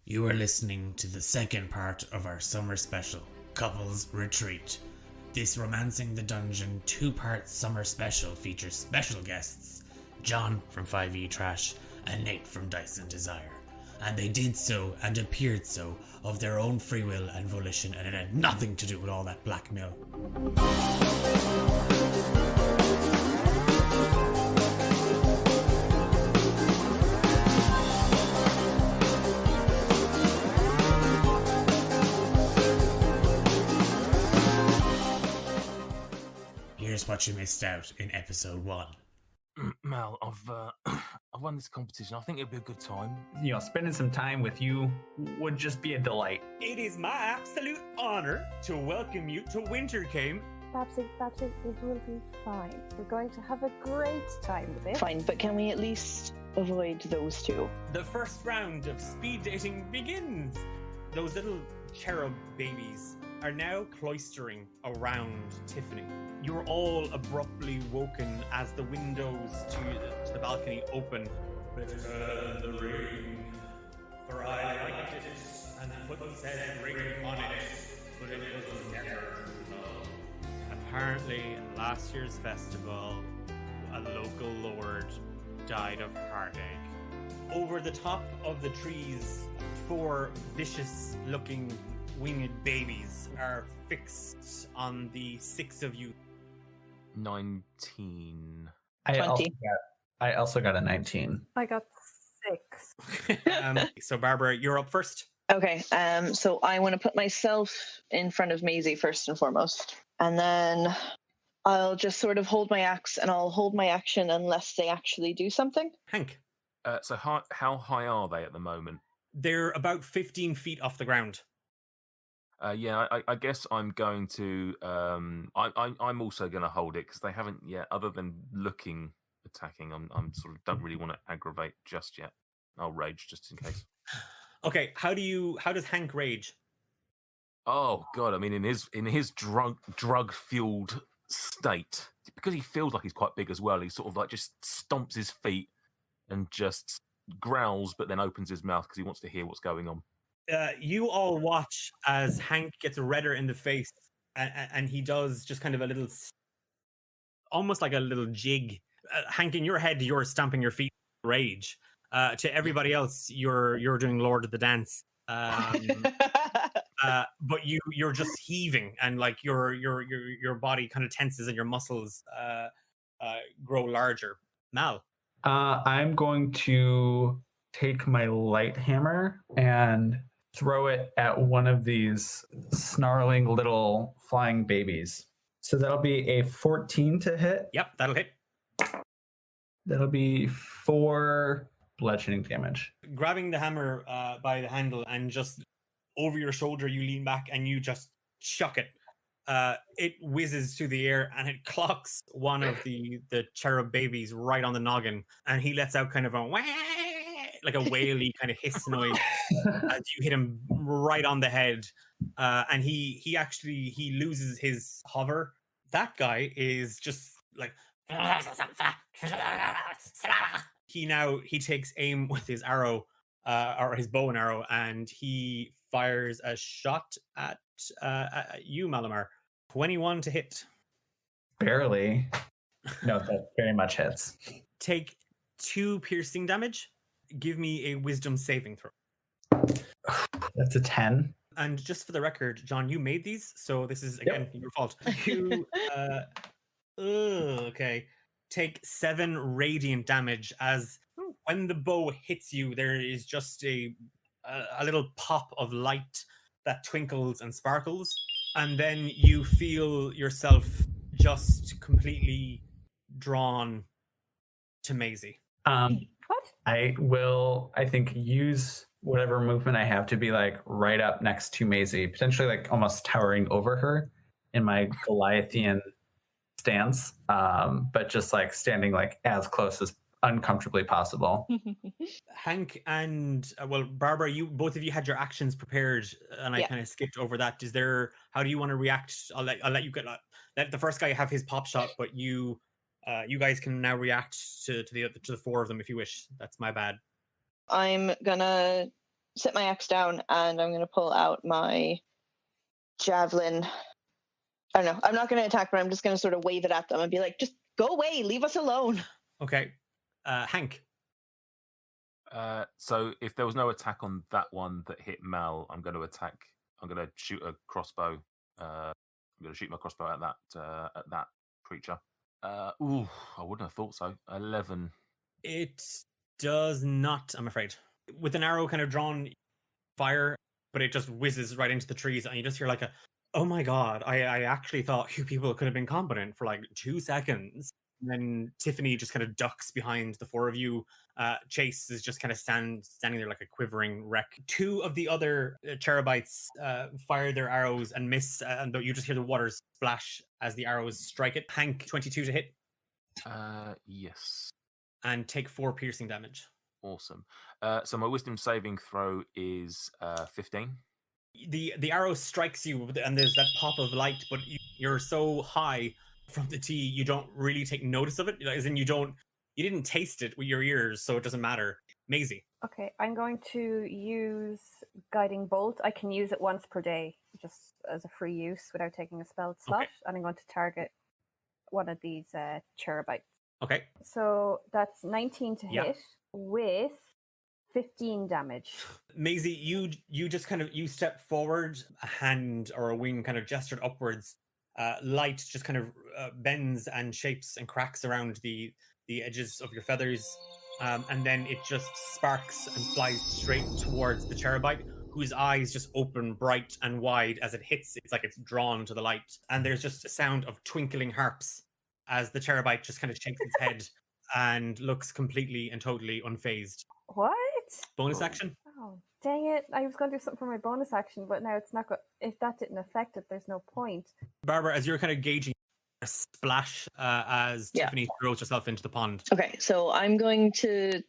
You are listening to the second part of our summer special, Couples Retreat. This Romancing the Dungeon two-part summer special features special guests, John from 5e Trash and Nate from Dyson Desire. And they did so and appeared so of their own free will and volition, and it had nothing to do with all that blackmail. Here's what you missed out in episode 1. Mal, I've won this competition. I think it'd be a good time. Spending some time with you would just be a delight. It is my absolute honor to welcome you to Wintercame. Babsy, it will be fine. We're going to have a great time with it. Fine, but can we at least avoid those two? The first round of speed dating begins. Those little cherub babies are now cloistering around Tiffany. You're all abruptly woken as the windows to the balcony open. Return the ring, for I liked it and put said ring on it, but it was never love. Apparently, at last year's festival, a local lord died of heartache. Over the top of the trees, 4 vicious-looking winged babies are fixed on the 6 of you. 19. I also got a 19. I got 6. So Barbara, you're up first. Okay, so I want to put myself in front of Maisie first and foremost. And then I'll just sort of hold my axe and I'll hold my action unless they actually do something. Hank. So how high are they at the moment? They're about 15 feet off the ground. I guess I'm going to. I'm also going to hold it because they haven't yet, other than looking attacking. I'm sort of don't really want to aggravate just yet. I'll rage just in case. Okay, how does Hank rage? Oh God! I mean, in his drug fueled state, because he feels like he's quite big as well. He sort of like just stomps his feet and just growls, but then opens his mouth because he wants to hear what's going on. You all watch as Hank gets redder in the face, and he does just kind of a little, almost like a little jig. Hank, in your head, you're stamping your feet in rage. To everybody else, you're doing Lord of the Dance. But you're just heaving, and like your body kind of tenses and your muscles grow larger. Mal. I'm going to take my light hammer and throw it at one of these snarling little flying babies. So that'll be a 14 to hit. Yep, that'll hit. That'll be 4 bludgeoning damage. Grabbing the hammer by the handle and just over your shoulder, you lean back and you just chuck it. It whizzes through the air and it clocks one of the cherub babies right on the noggin, and he lets out kind of a wah, like a whaley kind of hiss noise as you hit him right on the head. And he loses his hover. That guy is just like he takes aim with his arrow or his bow and arrow, and he fires a shot at you, Malamar. 21 to hit. Barely. No, that very much hits. Take 2 piercing damage. Give me a wisdom saving throw. That's a 10. And just for the record, John, you made these, so this is again your fault. You okay. Take 7 radiant damage as when the bow hits you, there is just a little pop of light that twinkles and sparkles, and then you feel yourself just completely drawn to Maisie. What? I will, I think, use whatever movement I have to be like right up next to Maisie, potentially like almost towering over her in my Goliathian stance, but just like standing like as close as uncomfortably possible. Hank and Barbara, you both of you had your actions prepared, and I kind of skipped over that. How do you want to react? I'll let you let the first guy have his pop shot, but you guys can now react to the 4 of them if you wish. That's my bad. I'm gonna sit my axe down, and I'm going to pull out my javelin. I don't know. I'm not going to attack, but I'm just going to sort of wave it at them and be like, just go away. Leave us alone. Okay. Hank. So if there was no attack on that one that hit Mal, I'm going to shoot a crossbow. I'm going to shoot my crossbow at that creature. I wouldn't have thought so. 11. It does not, I'm afraid. With an arrow kind of drawn, fire, but it just whizzes right into the trees, and you just hear like a, oh my god, I actually thought you people could have been competent for like 2 seconds. And then Tiffany just kind of ducks behind the four of you. Chase is just kind of standing there like a quivering wreck. 2 of the other cherubites fire their arrows and miss, and you just hear the water splash as the arrows strike it. Hank, 22 to hit. Yes. And take 4 piercing damage. Awesome. So my wisdom saving throw is 15. The arrow strikes you, and there's that pop of light, but you're so high from the tea, you don't really take notice of it. As in, you didn't taste it with your ears, so it doesn't matter. Maisie. Okay, I'm going to use Guiding Bolt. I can use it once per day, just as a free use without taking a spell slot. Okay. And I'm going to target one of these cherubites. Okay. So that's 19 to Yeah. hit with 15 damage. Maisie, you just kind of, you step forward, a hand or a wing kind of gestured upwards. Light just kind of bends and shapes and cracks around the edges of your feathers. And then it just sparks and flies straight towards the cherubite, whose eyes just open bright and wide as it hits. It's like it's drawn to the light. And there's just a sound of twinkling harps as the cherubite just kind of shakes its head and looks completely and totally unfazed. What? Bonus action? Oh, dang it. I was going to do something for my bonus action, but now it's not good. If that didn't affect it, there's no point. Barbara, as you're kind of gauging a splash as Yeah. Tiffany throws herself into the pond. Okay, so I'm going to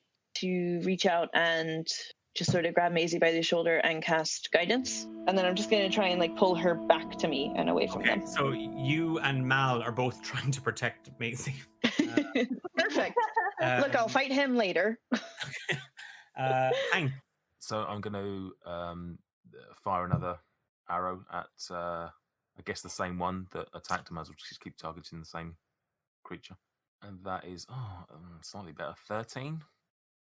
reach out and just sort of grab Maisie by the shoulder and cast guidance. And then I'm just going to try and like pull her back to me and away from Okay, them. so you and Mal are both trying to protect Maisie. Perfect. Look, I'll fight him later. Hank. So I'm going to fire another arrow at, I guess, the same one that attacked him. As well, just keep targeting the same creature. And that is slightly better. 13.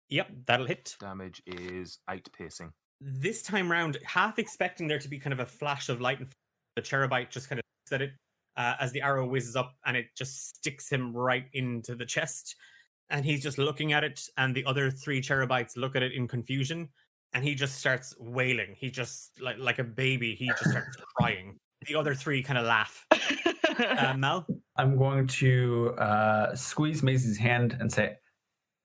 Yep, that'll hit. Damage is 8 piercing. This time round, half expecting there to be kind of a flash of light, and the cherubite just kind of looks at it as the arrow whizzes up, and it just sticks him right into the chest. And he's just looking at it, and the other 3 cherubites look at it in confusion, and he just starts wailing. He just, like a baby, he just starts crying. The other 3 kind of laugh. Mel? I'm going to squeeze Maisie's hand and say,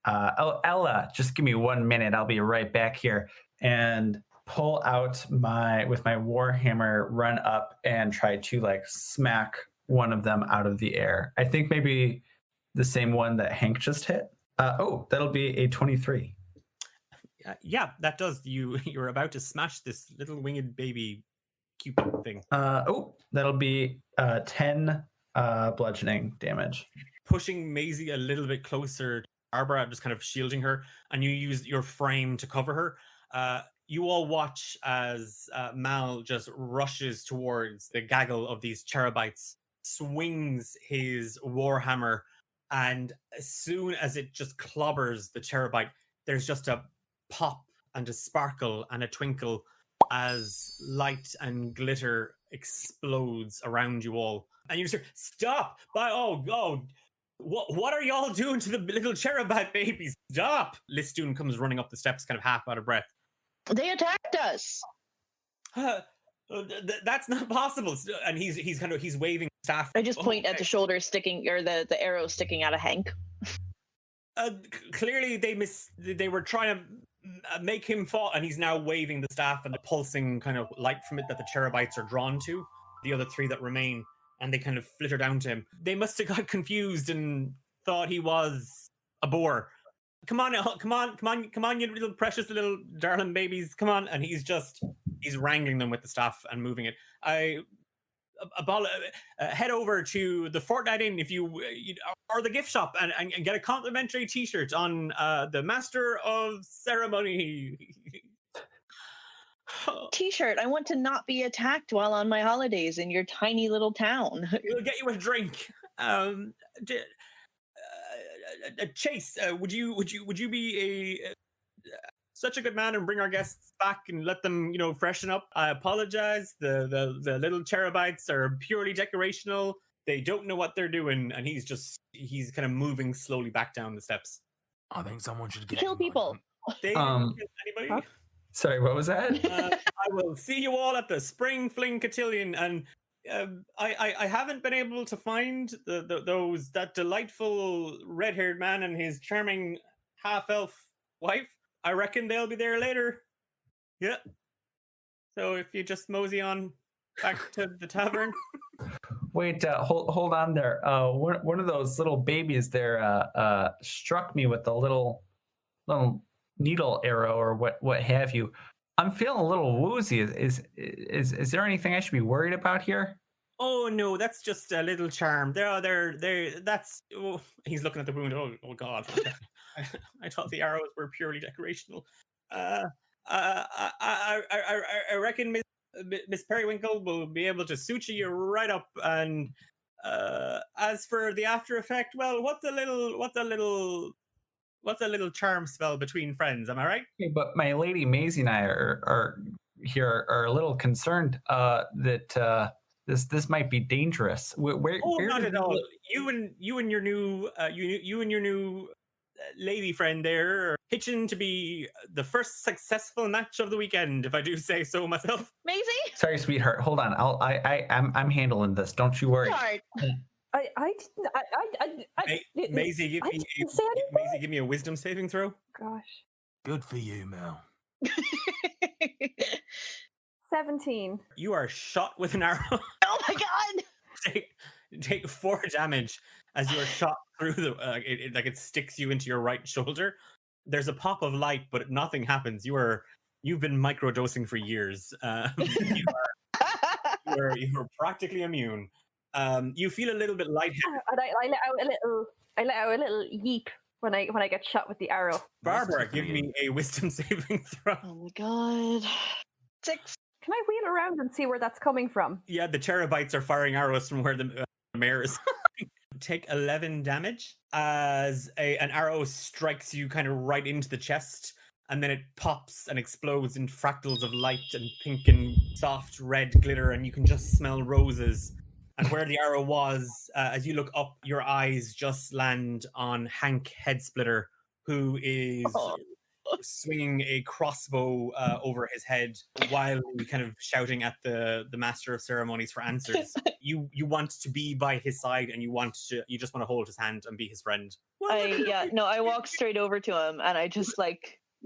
"Oh, Ella, just give me 1 minute. I'll be right back here." And pull out with my warhammer, run up and try to like smack one of them out of the air. I think maybe the same one that Hank just hit. That'll be a 23. Yeah, that does. You're about to smash this little winged baby cupid thing. That'll be 10 bludgeoning damage. Pushing Maisie a little bit closer, Barbara just kind of shielding her, and you use your frame to cover her. You all watch as Mal just rushes towards the gaggle of these cherubites, swings his warhammer, and as soon as it just clobbers the cherubite, there's just a pop and a sparkle and a twinkle as light and glitter explodes around you all. And you just hear, "Stop! What are y'all doing to the little cherubite babies? Stop!" Listoon comes running up the steps, kind of half out of breath. They attacked us. That's not possible. And he's waving staff. I just point at the shoulder sticking, or the arrow sticking out of Hank. Clearly they were trying to make him fall, and he's now waving the staff, and the pulsing kind of light from it that the cherubites are drawn to, the other 3 that remain, and they kind of flitter down to him. They must have got confused and thought he was a boar. Come on, you little precious little darling babies, come on. And he's wrangling them with the staff and moving it. Head over to the Fortnite Inn or the gift shop and get a complimentary t-shirt on the Master of Ceremony. T-shirt. I want to not be attacked while on my holidays in your tiny little town. We'll get you a drink. D- Chase, would you be a such a good man and bring our guests back and let them, freshen up? I apologize. The little cherubites are purely decorational. They don't know what they're doing, and he's kind of moving slowly back down the steps. I think someone should get Kill him, I people. don't- They Um, didn't kill anybody. Sorry, what was that? I will see you all at the Spring Fling Cotillion, and I haven't been able to find that delightful red-haired man and his charming half-elf wife. I reckon they'll be there later. Yeah. So if you just mosey on back to the tavern. Wait, hold on there. One of those little babies there struck me with the little needle arrow or what have you. I'm feeling a little woozy. Is there anything I should be worried about here? Oh no, that's just a little charm. That's. Oh, he's looking at the wound. Oh God! I thought the arrows were purely decorational. I reckon Miss Periwinkle will be able to suture you right up. And as for the after effect, well, what's a little charm spell between friends? Am I right? Okay, but my lady Maisie and I are a little concerned that this might be dangerous. Where Not did at all. You and your new lady friend there are pitching to be the first successful match of the weekend, if I do say so myself. Maisie? Sorry, sweetheart. Hold on. I'm handling this. Don't you worry. Sorry. I didn't. Maisie, give I me didn't say anything. Maisie, give me a wisdom saving throw. Gosh, Good for you, Mel. 17. You are shot with an arrow. Oh my god! Take 4 damage as you are shot through it sticks you into your right shoulder. There's a pop of light, but nothing happens. You've been microdosing for years. You are practically immune. You feel a little bit lightheaded. And I let out a little yeep when I get shot with the arrow. Barbara, give me a wisdom saving throw. Oh my god. 6. Can I wheel around and see where that's coming from? Yeah, the cherubites are firing arrows from where the mayor is. Take 11 damage as an arrow strikes you kind of right into the chest, and then it pops and explodes in fractals of light and pink and soft red glitter, and you can just smell roses. And where the arrow was, as you look up, your eyes just land on Hank Headsplitter, who is swinging a crossbow over his head while kind of shouting at the master of ceremonies for answers. You want to be by his side, and you just want to hold his hand and be his friend. I walk straight over to him and I just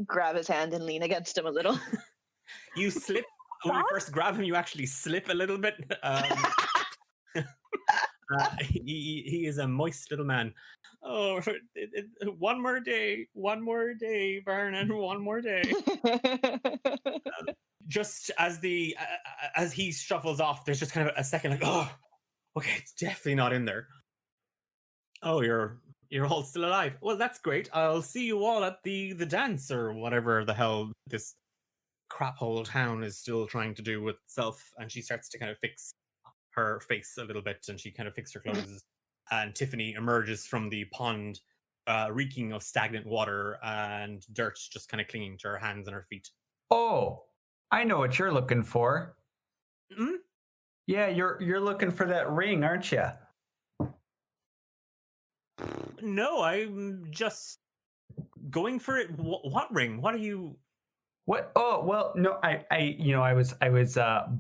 grab his hand and lean against him a little. You slip when you first grab him. You actually slip a little bit. He is a moist little man. Oh, one more day, Vernon, one more day. Just as he shuffles off, there's just kind of a second, oh, okay, it's definitely not in there. Oh, you're all still alive. Well, that's great. I'll see you all at the dance or whatever the hell this crap hole town is still trying to do with itself. And she starts to kind of fix her face a little bit, and she kind of fixed her clothes. And Tiffany emerges from the pond, reeking of stagnant water and dirt, just kind of clinging to her hands and her feet. Oh, I know what you're looking for. Hmm? Yeah, you're looking for that ring, aren't you? No, I'm just going for it. What ring? What are you? What? Oh, well, no, I was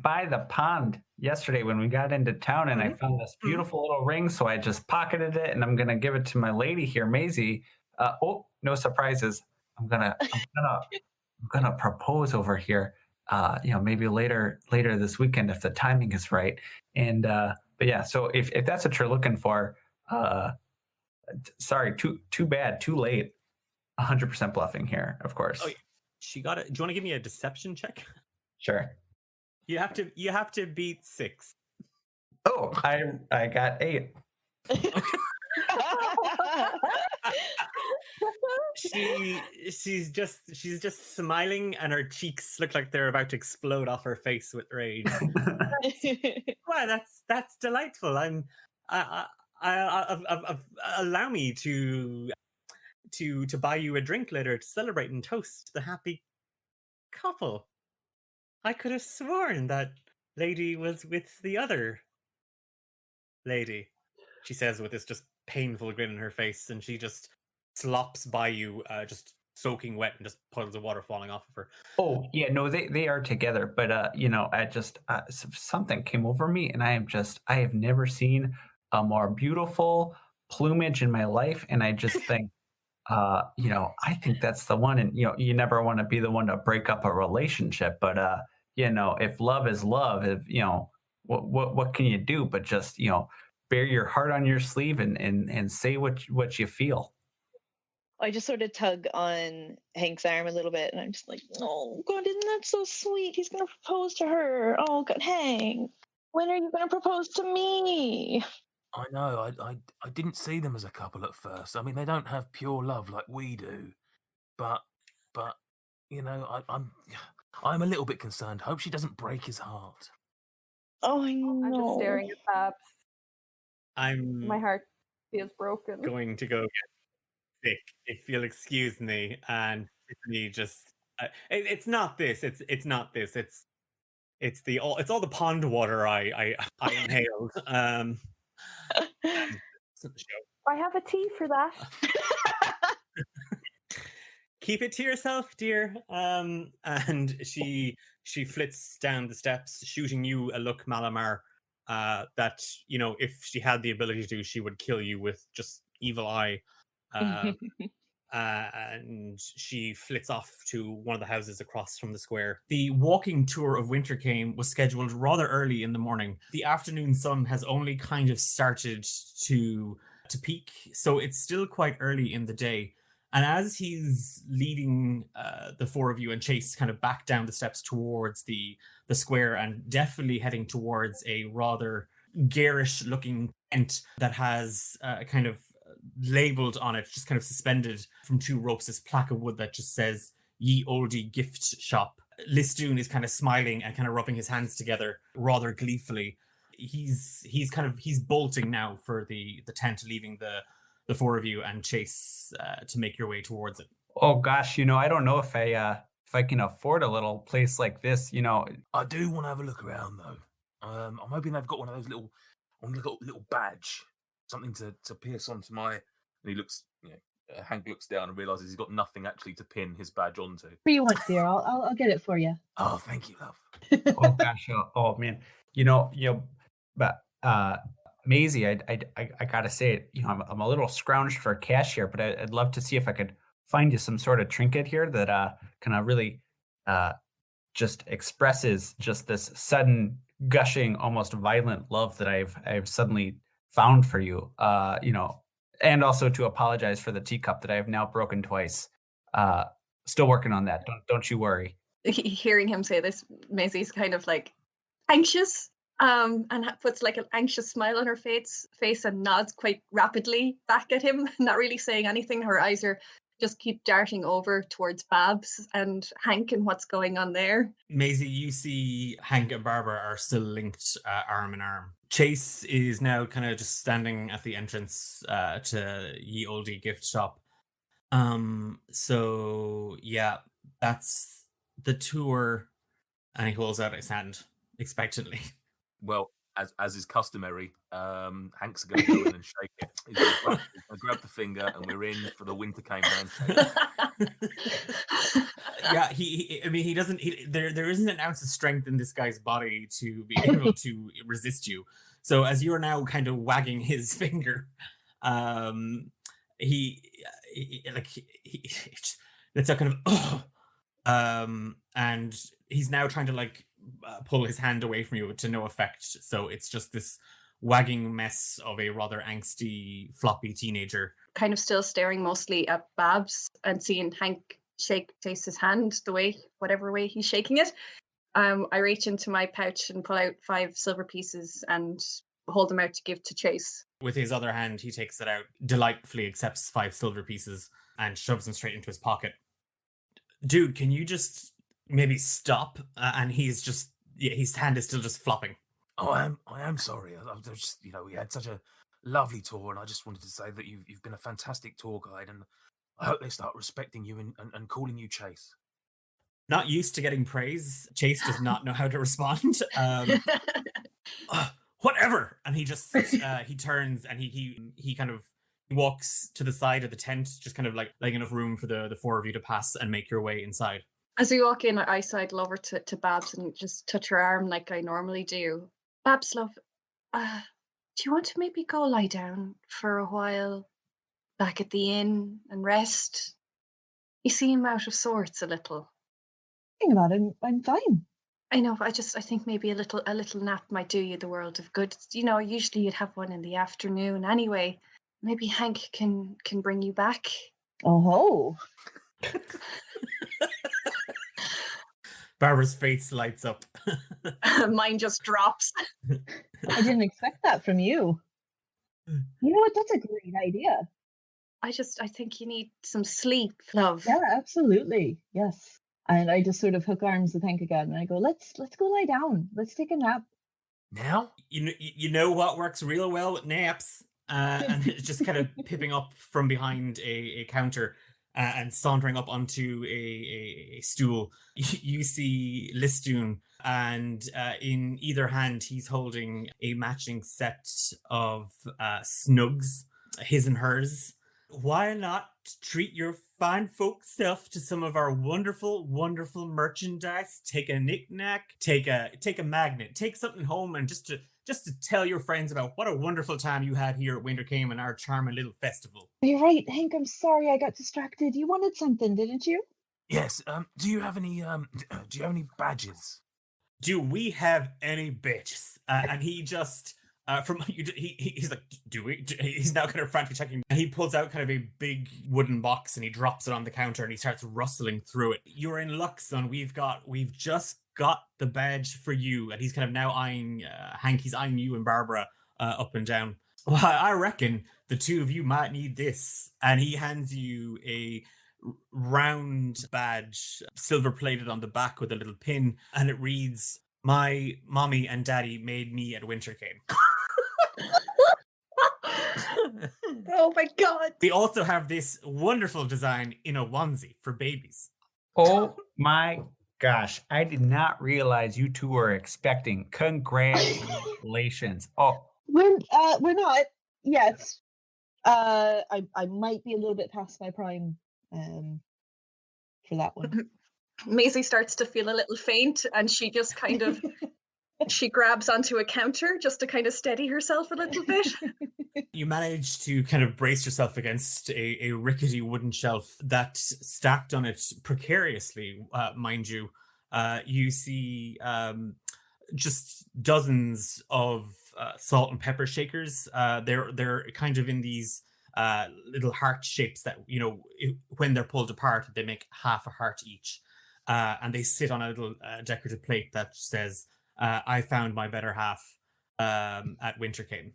by the pond yesterday when we got into town, and I found this beautiful little ring, so I just pocketed it, and I'm gonna give it to my lady here, Maisie. Oh, no surprises. I'm gonna propose over here. Maybe later this weekend if the timing is right. And but yeah, so if that's what you're looking for, sorry, too bad, too late. 100% bluffing here, of course. Oh, she got it. Do you want to give me a deception check? Sure. You have to beat 6. Oh, I got 8. she's just smiling, and her cheeks look like they're about to explode off her face with rage. Well, that's delightful. Allow me to buy you a drink later to celebrate and toast the happy couple. I could have sworn that lady was with the other lady, she says with this just painful grin on her face, and she just slops by you, just soaking wet and just puddles of water falling off of her. Oh yeah, no, they are together, but I just something came over me, and I have never seen a more beautiful plumage in my life, and I just think, I think that's the one, and you never want to be the one to break up a relationship, but if love is love, if what can you do but just bear your heart on your sleeve and say what you feel. I just sort of tug on Hank's arm a little bit, and I'm just like, oh, God, isn't that so sweet? He's going to propose to her. Oh, God, Hank, when are you going to propose to me? I know. I didn't see them as a couple at first. I mean, they don't have pure love like we do, but I'm a little bit concerned. Hope she doesn't break his heart. Oh, I know. I'm just staring at Babs. My I'm heart feels broken. going to go get sick, if you'll excuse me. And Tiffany just it's not this. It's not this. It's all the pond water I inhaled. I have a tea for that. Keep it to yourself, dear. And she flits down the steps, shooting you a look, Malamar, that if she had the ability to, she would kill you with just evil eye. And she flits off to one of the houses across from the square. The walking tour of Wintercame was scheduled rather early in the morning. The afternoon sun has only kind of started to peak, so it's still quite early in the day. And as he's leading the four of you and Chase kind of back down the steps towards the square, and definitely heading towards a rather garish-looking tent that has kind of labeled on it, just kind of suspended from two ropes, this plaque of wood that just says Ye Oldie Gift Shop. Listoon is kind of smiling and kind of rubbing his hands together rather gleefully. He's bolting now for the tent, leaving the four of you and Chase to make your way towards it. Oh gosh, I don't know if I can afford a little place like this. I do want to have a look around though. I'm hoping they've got one of those little badge, something to pierce onto my. And he looks, Hank looks down and realizes he's got nothing actually to pin his badge onto. What do you want, dear? I'll get it for you. Oh, thank you, love. Oh gosh, oh man, but Maisie, I gotta say it. I'm a little scrounged for cash here, but I'd love to see if I could find you some sort of trinket here that kind of really just expresses just this sudden, gushing, almost violent love that I've suddenly found for you. And also to apologize for the teacup that I have now broken twice. Still working on that. Don't you worry. Hearing him say this, Maisie's kind of like anxious. And puts like an anxious smile on her face and nods quite rapidly back at him, not really saying anything. Her eyes are just keep darting over towards Babs and Hank and what's going on there. Maisie, you see Hank and Barbara are still linked arm in arm. Chase is now kind of just standing at the entrance to Ye Oldie Gift Shop. So yeah, that's the tour. And he holds out his hand expectantly. Well, as is customary, Hank's going to go in and shake it. He's going to grab the finger, and we're in for the Wintercame handshake. Yeah, he doesn't. There isn't an ounce of strength in this guy's body to be able to resist you. So as you're now kind of wagging his finger, it's a kind of and he's now trying to pull his hand away from you to no effect. So it's just this wagging mess of a rather angsty, floppy teenager. Kind of still staring mostly at Babs and seeing Hank shake Chase's hand whatever way he's shaking it. I reach into my pouch and pull out 5 silver pieces and hold them out to give to Chase. With his other hand, he takes it out, delightfully accepts 5 silver pieces, and shoves them straight into his pocket. Dude, can you just maybe stop? And he's just, his hand is still just flopping. Oh, I am sorry. I was just, we had such a lovely tour, and I just wanted to say that you've been a fantastic tour guide, and I hope they start respecting you and calling you Chase. Not used to getting praise. Chase does not know how to respond. Whatever. And he just he turns and he kind of walks to the side of the tent, just kind of like enough room for the four of you to pass and make your way inside. As we walk in, I sidle over to Babs and just touch her arm like I normally do. Babs, love, do you want to maybe go lie down for a while back at the inn and rest? You seem out of sorts a little. Think about it, I'm fine. I know, but I think maybe a little nap might do you the world of good. Usually you'd have one in the afternoon anyway. Maybe Hank can bring you back. Oh. Barbara's face lights up. Mine just drops. I didn't expect that from you. You know what? That's a great idea. I think you need some sleep, love. Yeah, absolutely. Yes. And I just sort of hook arms with Hank again, and I go, let's go lie down. Let's take a nap. Now? You know what works real well with naps? And it's just kind of pipping up from behind a counter and sauntering up onto a stool. You see Listoon, and in either hand, he's holding a matching set of snugs, his and hers. Why not treat your fine folk self to some of our wonderful, wonderful merchandise? Take a knick-knack, take a magnet, take something home, and just to tell your friends about what a wonderful time you had here at Wintercame and our charming little festival. You're right, Hank. I'm sorry I got distracted. You wanted something, didn't you? Yes. Do you have any badges? Do we have any bitches? And he just he's like, do we? He's now kind of frantically checking, and he pulls out kind of a big wooden box and he drops it on the counter and he starts rustling through it. You're in luck, son. We've just got the badge for you. And he's kind of now eyeing Hank. He's eyeing you and Barbara up and down. Well, I reckon the two of you might need this. And he hands you a round badge, silver plated on the back with a little pin, and it reads, "My mommy and daddy made me at Wintercame." Oh my god. We also have this wonderful design in a onesie for babies. Oh my gosh. I did not realize you two were expecting. Congratulations. Oh, We're not yet. I might be a little bit past my prime for that one. Maisie starts to feel a little faint, and she just kind of she grabs onto a counter just to kind of steady herself a little bit. You manage to kind of brace yourself against a rickety wooden shelf that's stacked on it precariously, mind you. You see just dozens of salt and pepper shakers. They're kind of in these little heart shapes that, when they're pulled apart, they make half a heart each. And they sit on a little decorative plate that says, "I found my better half at Wintercame."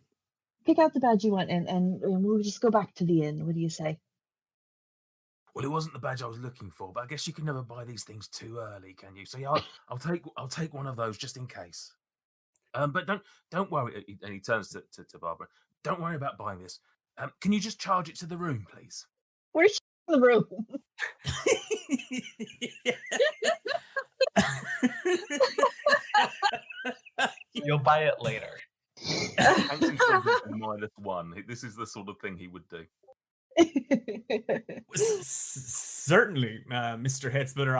Pick out the badge you want, and we'll just go back to the inn. What do you say? Well, it wasn't the badge I was looking for, but I guess you can never buy these things too early, can you? So yeah, I'll take one of those just in case. But don't worry. And he turns to Barbara. Don't worry about buying this. Can you just charge it to the room, please? Where's the room? you'll buy it later. Hank's -1. This is the sort of thing he would do. Certainly, Mr. Headsplitter.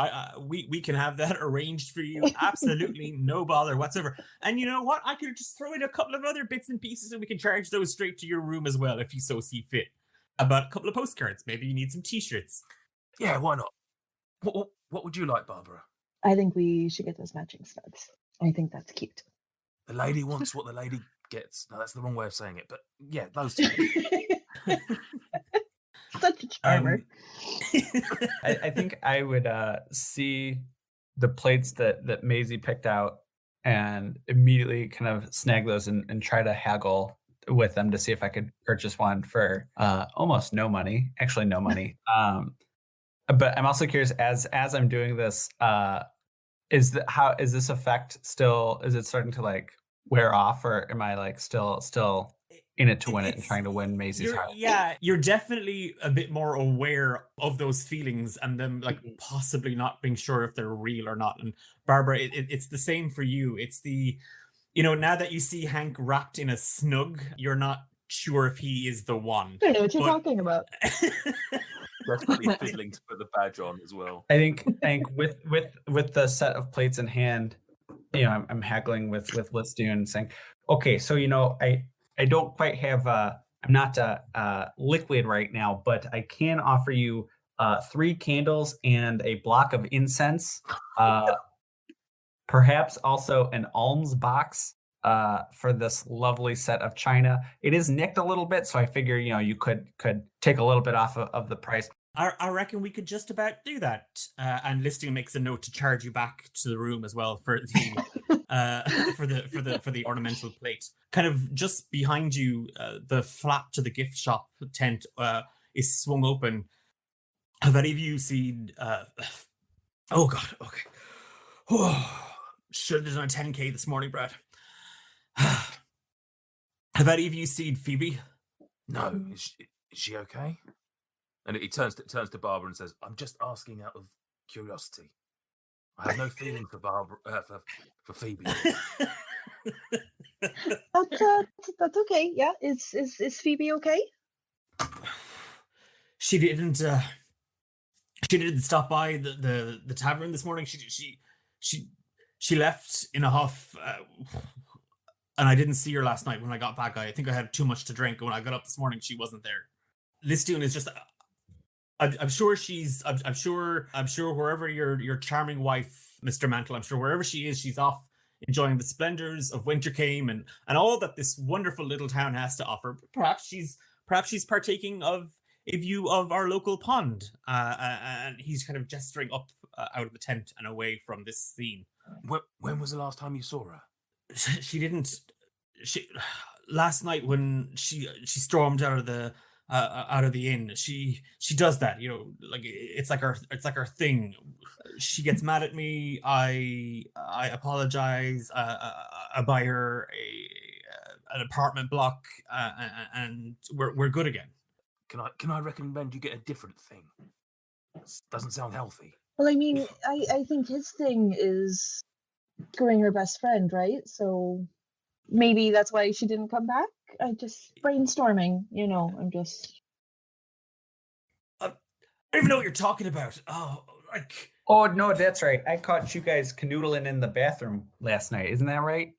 We can have that arranged for you. Absolutely no bother whatsoever. And you know what? I could just throw in a couple of other bits and pieces, and we can charge those straight to your room as well, if you so see fit. About a couple of postcards. Maybe you need some T-shirts. Yeah, why not? What would you like, Barbara? I think we should get those matching studs. I think that's cute. The lady wants what the lady gets. No, that's the wrong way of saying it. But yeah, those two. Such a charmer. I think I would see the plates that Maisie picked out and immediately kind of snag those and try to haggle with them to see if I could purchase one for almost no money. Actually, no money. But I'm also curious, as I'm doing this, is this effect still? Is it starting to like wear off, or am I like still in it to win it and trying to win Maisie's heart? Yeah, you're definitely a bit more aware of those feelings and them like possibly not being sure if they're real or not. And Barbara, it's the same for you. It's the, now that you see Hank wrapped in a snug, you're not sure if he is the one. I don't know what you're talking about. Definitely fiddling to put the badge on as well. I think with the set of plates in hand, I'm haggling with Listoon, saying, okay, so I don't quite have I'm not liquid right now, but I can offer you 3 candles and a block of incense, perhaps also an alms box for this lovely set of china. It is nicked a little bit, so I figure you could take a little bit off of the price. I reckon we could just about do that. And Listoon makes a note to charge you back to the room as well for the for the ornamental plate. Kind of just behind you, the flap to the gift shop tent is swung open. Have any of you seen? Oh God, okay. Should have done a 10K this morning, Brad. Have any of you seen Phoebe? No, is she okay? And he turns to Barbara and says, "I'm just asking out of curiosity. I have no feeling for Barbara for Phoebe." That's okay. Yeah, is Phoebe okay? She didn't stop by the tavern this morning. She left in a huff, and I didn't see her last night when I got back. I think I had too much to drink. When I got up this morning, she wasn't there. Listoon is just. I'm sure she's. I'm sure wherever your charming wife, Mr. Mantle, I'm sure wherever she is, she's off enjoying the splendors of Wintercame and all that this wonderful little town has to offer. Perhaps she's partaking of a view of our local pond. And he's kind of gesturing up out of the tent and away from this scene. When was the last time you saw her? She didn't. Last night when she stormed out of the inn. She does that, like it's like her thing. She gets mad at me. I apologize. I buy her an apartment block, and we're good again. Can I recommend you get a different thing? Doesn't sound healthy. Well, I mean, I think his thing is screwing her best friend, right? So maybe that's why she didn't come back. I just brainstorming, I'm just. I don't even know what you're talking about. Oh no, that's right. I caught you guys canoodling in the bathroom last night. Isn't that right?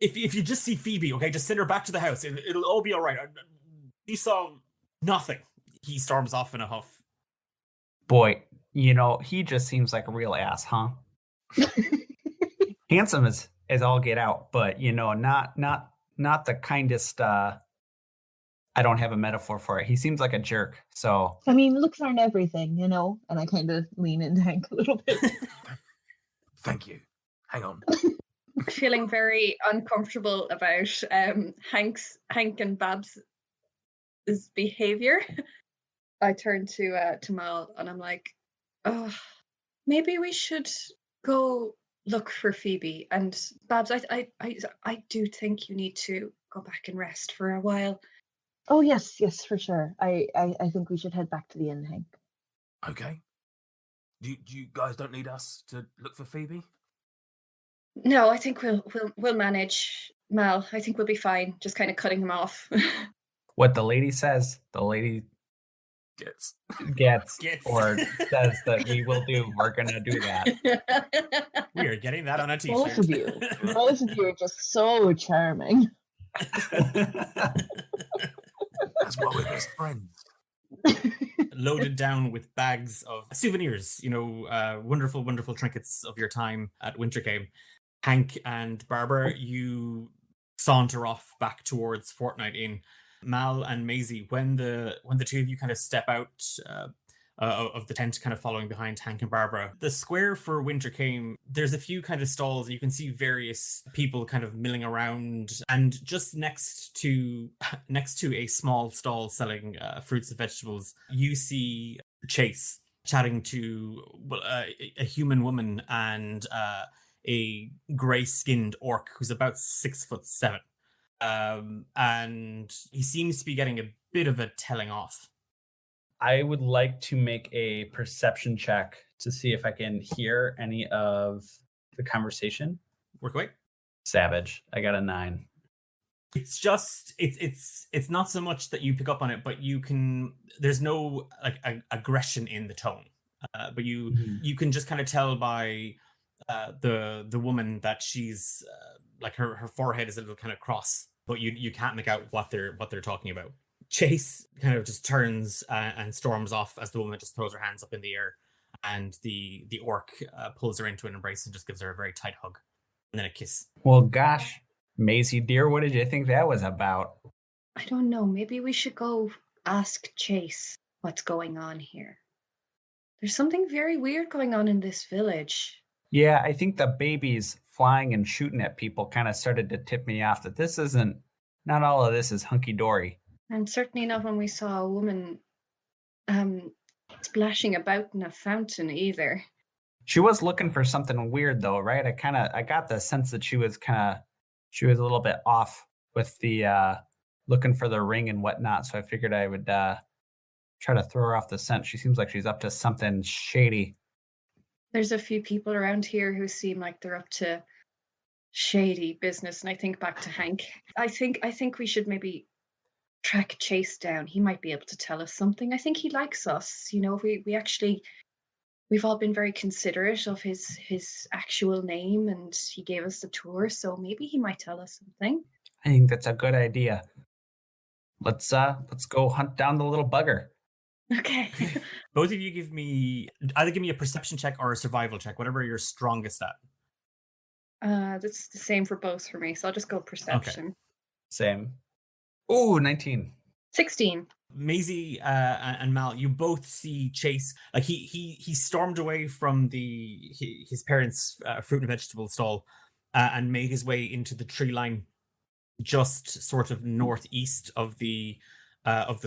If you just see Phoebe, okay, just send her back to the house. It'll all be all right. You saw nothing. He storms off in a huff. Boy, he just seems like a real ass, huh? Handsome as all get out, but not the kindest. I don't have a metaphor for it. He seems like a jerk. So I mean, looks aren't everything, and I kind of lean into Hank a little bit. Thank you. Hang on. Feeling very uncomfortable about Hank and Babs' behavior. I turn to Mal and I'm like, oh, maybe we should go look for Phoebe. And Babs, I do think you need to go back and rest for a while. Oh yes, for sure. I think we should head back to the inn, Hank. Okay. Do you guys don't need us to look for Phoebe? No, I think we'll manage, Mal. I think we'll be fine. Just kind of cutting him off. What the lady says, the lady gets or says that we will do. We're gonna do that. We are getting that on a t-shirt. Both of you are just so charming. That's why we're best friends. Loaded down with bags of souvenirs, wonderful, wonderful trinkets of your time at Wintercame. Hank and Barbara, you saunter off back towards Fortnight Inn. Mal and Maisie, when the two of you kind of step out of the tent kind of following behind Hank and Barbara. The square for Winter came, there's a few kind of stalls. You can see various people kind of milling around, and just next to a small stall selling fruits and vegetables, you see Chase chatting to a human woman and a gray-skinned orc who's about 6'7". And he seems to be getting a bit of a telling off. I would like to make a perception check to see if I can hear any of the conversation. Work away. Savage. I got a 9. It's just it's not so much that you pick up on it, but you can. There's no like aggression in the tone, but you can just kind of tell by the woman that she's like her forehead is a little kind of cross, but you can't make out what they're talking about. Chase kind of just turns and storms off as the woman just throws her hands up in the air, and the orc pulls her into an embrace and just gives her a very tight hug, and then a kiss. Well, gosh, Maisie dear, what did you think that was about? I don't know. Maybe we should go ask Chase what's going on here. There's something very weird going on in this village. Yeah, I think the babies flying and shooting at people kind of started to tip me off that not all of this is hunky-dory. And certainly not when we saw a woman splashing about in a fountain either. She was looking for something weird though, right? I got the sense that she was a little bit off with the looking for the ring and whatnot. So I figured I would try to throw her off the scent. She seems like she's up to something shady. There's a few people around here who seem like they're up to shady business, and I think back to Hank. I think we should maybe track Chase down. He might be able to tell us something. I think he likes us. You know, we've all been very considerate of his actual name, and he gave us the tour, so maybe he might tell us something. I think that's a good idea. Let's go hunt down the little bugger. Okay. Both of you give me a perception check or a survival check, whatever you're strongest at. That's the same for both for me, so I'll just go perception. Okay. Same. Ooh, 19. 16. Maisie and Mal, you both see Chase. Like he stormed away from his parents' fruit and vegetable stall and made his way into the tree line, just sort of northeast of the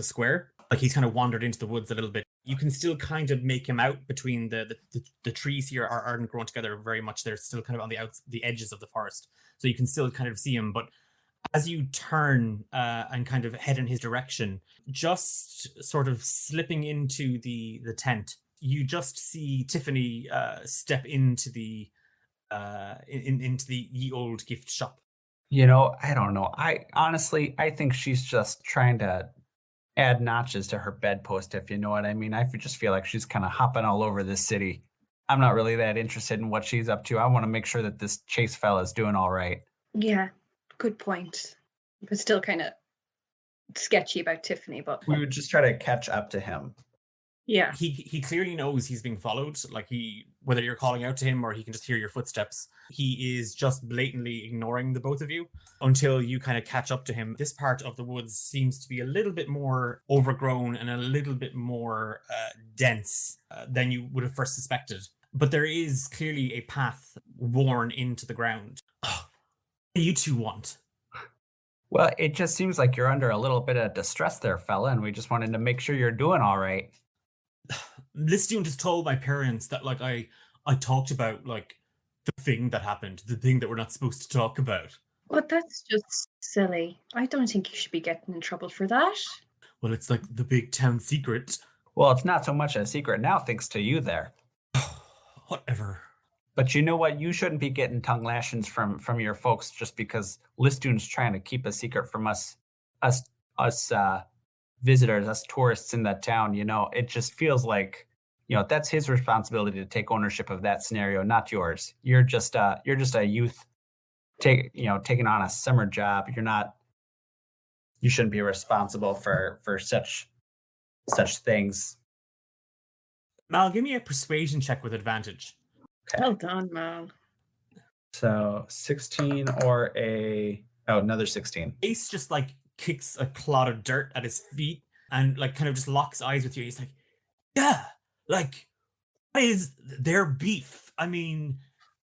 square. Like he's kind of wandered into the woods a little bit. You can still kind of make him out between the trees here aren't grown together very much. They're still kind of on the edges of the forest, so you can still kind of see him. But as you turn and kind of head in his direction, just sort of slipping into the tent, you just see Tiffany step into the ye old gift shop. You know, I don't know. I think she's just trying to add notches to her bedpost, if you know what I mean. I just feel like she's kind of hopping all over this city. I'm not really that interested in what she's up to. I want to make sure that this Chase fella is doing all right. Yeah, good point. But still kind of sketchy about Tiffany. But we would just try to catch up to him. Yeah, he clearly knows he's being followed. Like whether you're calling out to him or he can just hear your footsteps, he is just blatantly ignoring the both of you until you kind of catch up to him. This part of the woods seems to be a little bit more overgrown and a little bit more dense than you would have first suspected. But there is clearly a path worn into the ground. Oh, what do you two want? Well, it just seems like you're under a little bit of distress there, fella, and we just wanted to make sure you're doing all right. This student just told my parents that like I talked about like the thing that happened, the thing that we're not supposed to talk about. But that's just silly. I don't think you should be getting in trouble for that. Well, it's like the big town secret. Well, it's not so much a secret now, thanks to you there. Whatever. But you know what? You shouldn't be getting tongue lashings from your folks just because Listoon's trying to keep a secret from us visitors, us tourists in that town. You know, it just feels like, you know, that's his responsibility to take ownership of that scenario, not yours. You're just a youth taking on a summer job. You shouldn't be responsible for such things. Mal, give me a persuasion check with advantage. Okay. Well done, Mal. So 16 or another 16. Ace just like kicks a clod of dirt at his feet and like kind of just locks eyes with you. He's like, yeah, Like, what is their beef? I mean,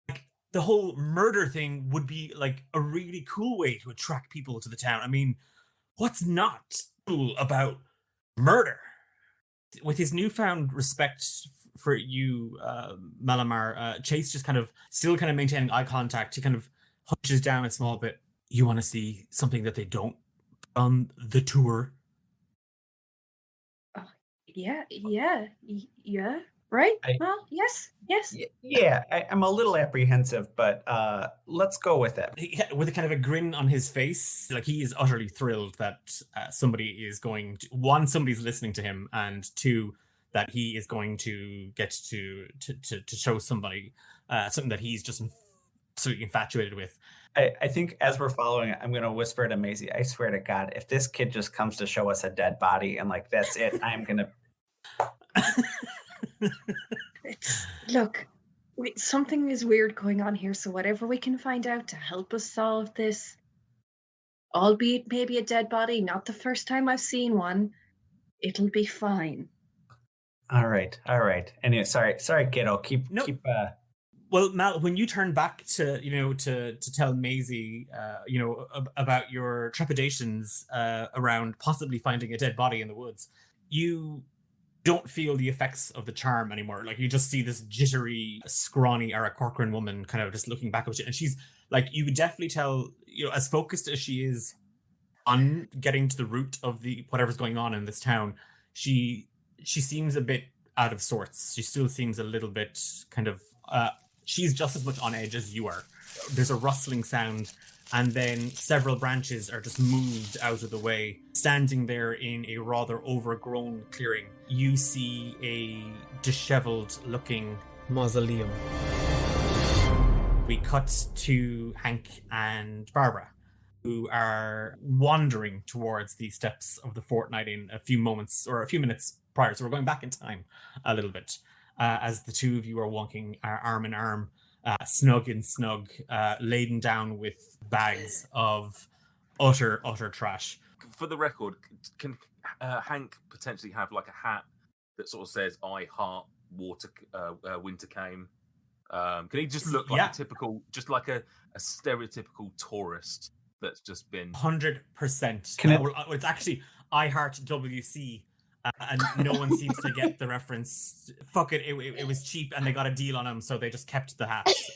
like, the whole murder thing would be like a really cool way to attract people to the town. I mean, what's not cool about murder? With his newfound respect for you, Malamar, Chase just kind of still kind of maintaining eye contact. He kind of hunches down a small bit. You want to see something that they don't on the tour? Yeah, right? I- Well, yes. Yeah, I'm a little apprehensive, but let's go with it. With a kind of a grin on his face, like he is utterly thrilled that somebody is going to, one, somebody's listening to him, and two, that he is going to get to show somebody something that he's just absolutely infatuated with. I think as we're following it, I'm going to whisper to Maisie, I swear to God, if this kid just comes to show us a dead body and like, that's it, I'm going to... Look, something is weird going on here, so whatever we can find out to help us solve this, albeit maybe a dead body, not the first time I've seen one, it'll be fine. All right. Anyway, sorry, kiddo. Keep. Well, Mal, when you turn back to to tell Maisie, about your trepidations around possibly finding a dead body in the woods, you don't feel the effects of the charm anymore. Like, you just see this jittery, scrawny Ara Corcoran woman kind of just looking back at you, and she's like, you could definitely tell, as focused as she is on getting to the root of the whatever's going on in this town, she seems a bit out of sorts. She still seems a little bit kind of she's just as much on edge as you are. There's a rustling sound, and then several branches are just moved out of the way. Standing there in a rather overgrown clearing, you see a disheveled looking mausoleum. We cut to Hank and Barbara, who are wandering towards the steps of the fortnight in a few minutes prior. So we're going back in time a little bit, as the two of you are walking arm in arm, snug in snug, laden down with bags of utter trash. For the record, can Hank potentially have like a hat that sort of says "I heart winter came"? Can he just look like a typical, just like a stereotypical tourist that's just been 100%? It's actually "I heart WC." And no one seems to get the reference. Fuck it, it was cheap and they got a deal on them, so they just kept the hats.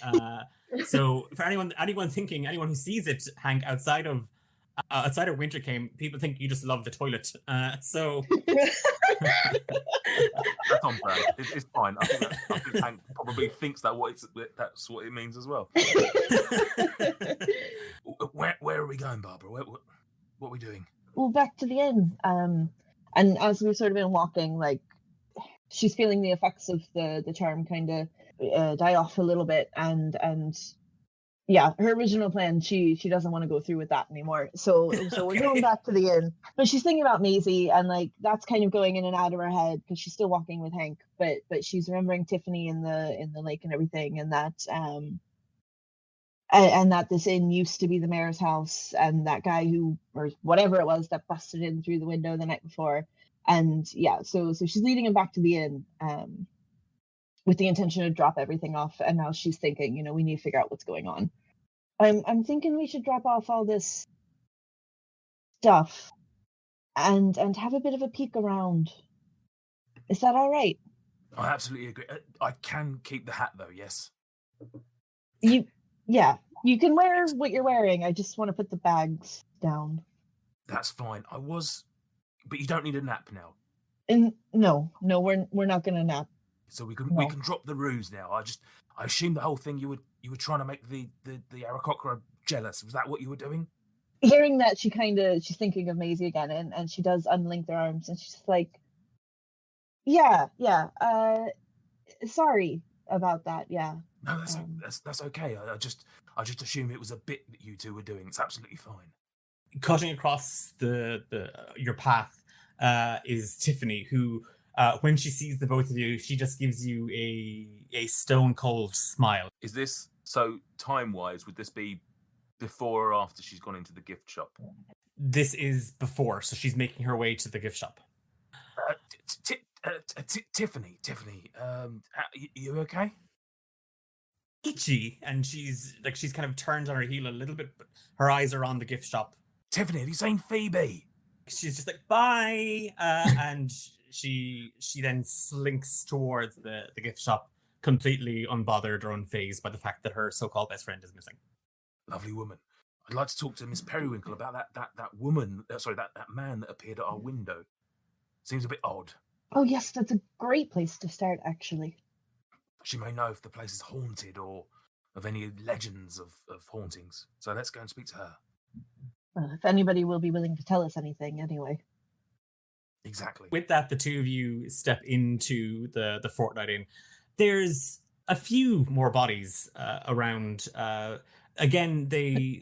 So for anyone who sees it, Hank, outside of Winter Came, people think you just love the toilet. So that's on brand. It's fine. I think Hank probably thinks that's what it means as well. Where are we going, Barbara? What are we doing? Well, back to the inn. And as we've sort of been walking, like, she's feeling the effects of the charm kind of die off a little bit, and yeah, her original plan, she doesn't want to go through with that anymore. So we're going back to the inn, but she's thinking about Maisie, and like that's kind of going in and out of her head because she's still walking with Hank, but she's remembering Tiffany in the lake and everything, and that and that this inn used to be the mayor's house, and that guy who, or whatever it was, that busted in through the window the night before. And yeah, so she's leading him back to the inn with the intention to drop everything off. And now she's thinking, we need to figure out what's going on. I'm thinking we should drop off all this stuff and have a bit of a peek around. Is that all right? I absolutely agree. I can keep the hat though, yes. Yeah, you can wear what you're wearing. I just want to put the bags down. That's fine. But you don't need a nap now. And no, we're not gonna nap. So we can drop the ruse now. I assume the whole thing you were trying to make the Aarakocra jealous. Was that what you were doing? Hearing that, she's thinking of Maisie again, and she does unlink their arms, and she's like, yeah. Sorry about that. Yeah. No, that's okay. I just assume it was a bit that you two were doing. It's absolutely fine. Cutting across your path is Tiffany, who when she sees the both of you, she just gives you a stone cold smile. Is this, so time-wise, would this be before or after she's gone into the gift shop? This is before, so she's making her way to the gift shop. Tiffany, you okay? Itchy, and she's kind of turned on her heel a little bit, but her eyes are on the gift shop. Tiffany, have you seen Phoebe? She's just like, bye, and she then slinks towards the gift shop, completely unbothered or unfazed by the fact that her so-called best friend is missing. Lovely woman. I'd like to talk to Miss Periwinkle about that woman. That man that appeared at our window. Seems a bit odd. Oh yes, that's a great place to start, actually. She may know if the place is haunted or of any legends of hauntings. So let's go and speak to her. Well, if anybody will be willing to tell us anything, anyway. Exactly. With that, the two of you step into the Fortnight Inn. There's a few more bodies around. Again,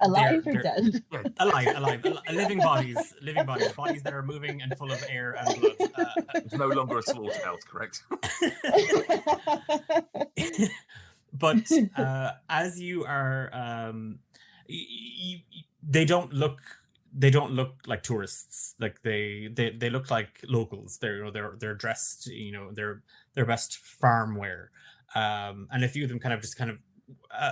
alive or dead? Yeah, alive, living bodies that are moving and full of air and blood. It's no longer a slaughterhouse, correct? But as you are, they don't look like tourists. Like they look like locals. They're dressed, their best farm wear, and a few of them kind of.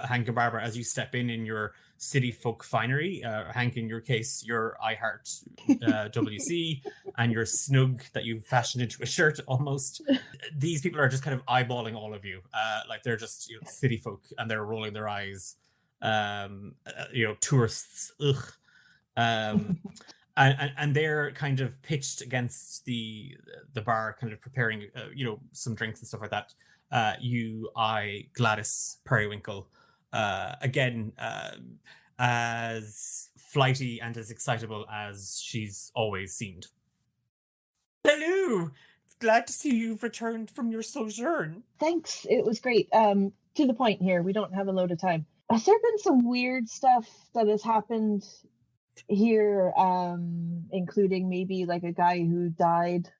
Hank and Barbara, as you step in your city folk finery, Hank, in your case, your I Heart WC and your snug that you've fashioned into a shirt almost. These people are just kind of eyeballing all of you, like they're just city folk, and they're rolling their eyes. Tourists, ugh. And they're kind of pitched against the bar, kind of preparing, some drinks and stuff like that. You eye Gladys Periwinkle, again, as flighty and as excitable as she's always seemed. Hello! Glad to see you've returned from your sojourn. Thanks, it was great. To the point here, we don't have a load of time. Has there been some weird stuff that has happened here, including maybe like a guy who died,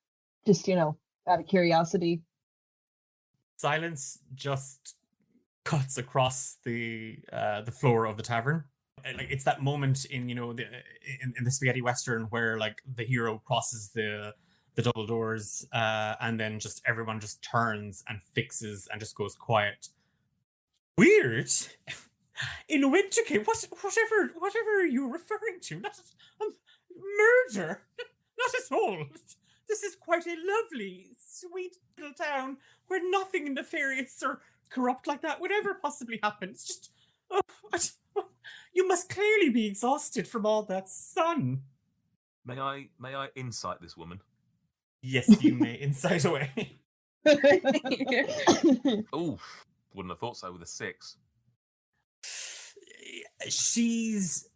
just, out of curiosity? Silence just cuts across the floor of the tavern. Like, it's that moment in in the spaghetti western where like the hero crosses the double doors, and then just everyone just turns and fixes and just goes quiet. Weird. In Wintercave, whatever you're referring to, not murder, not at all. This is quite a lovely, sweet little town where nothing nefarious or corrupt like that would ever possibly happen. It's just, you must clearly be exhausted from all that sun. May I insight this woman? Yes, you may insight away. Oof, wouldn't have thought so with a 6. She's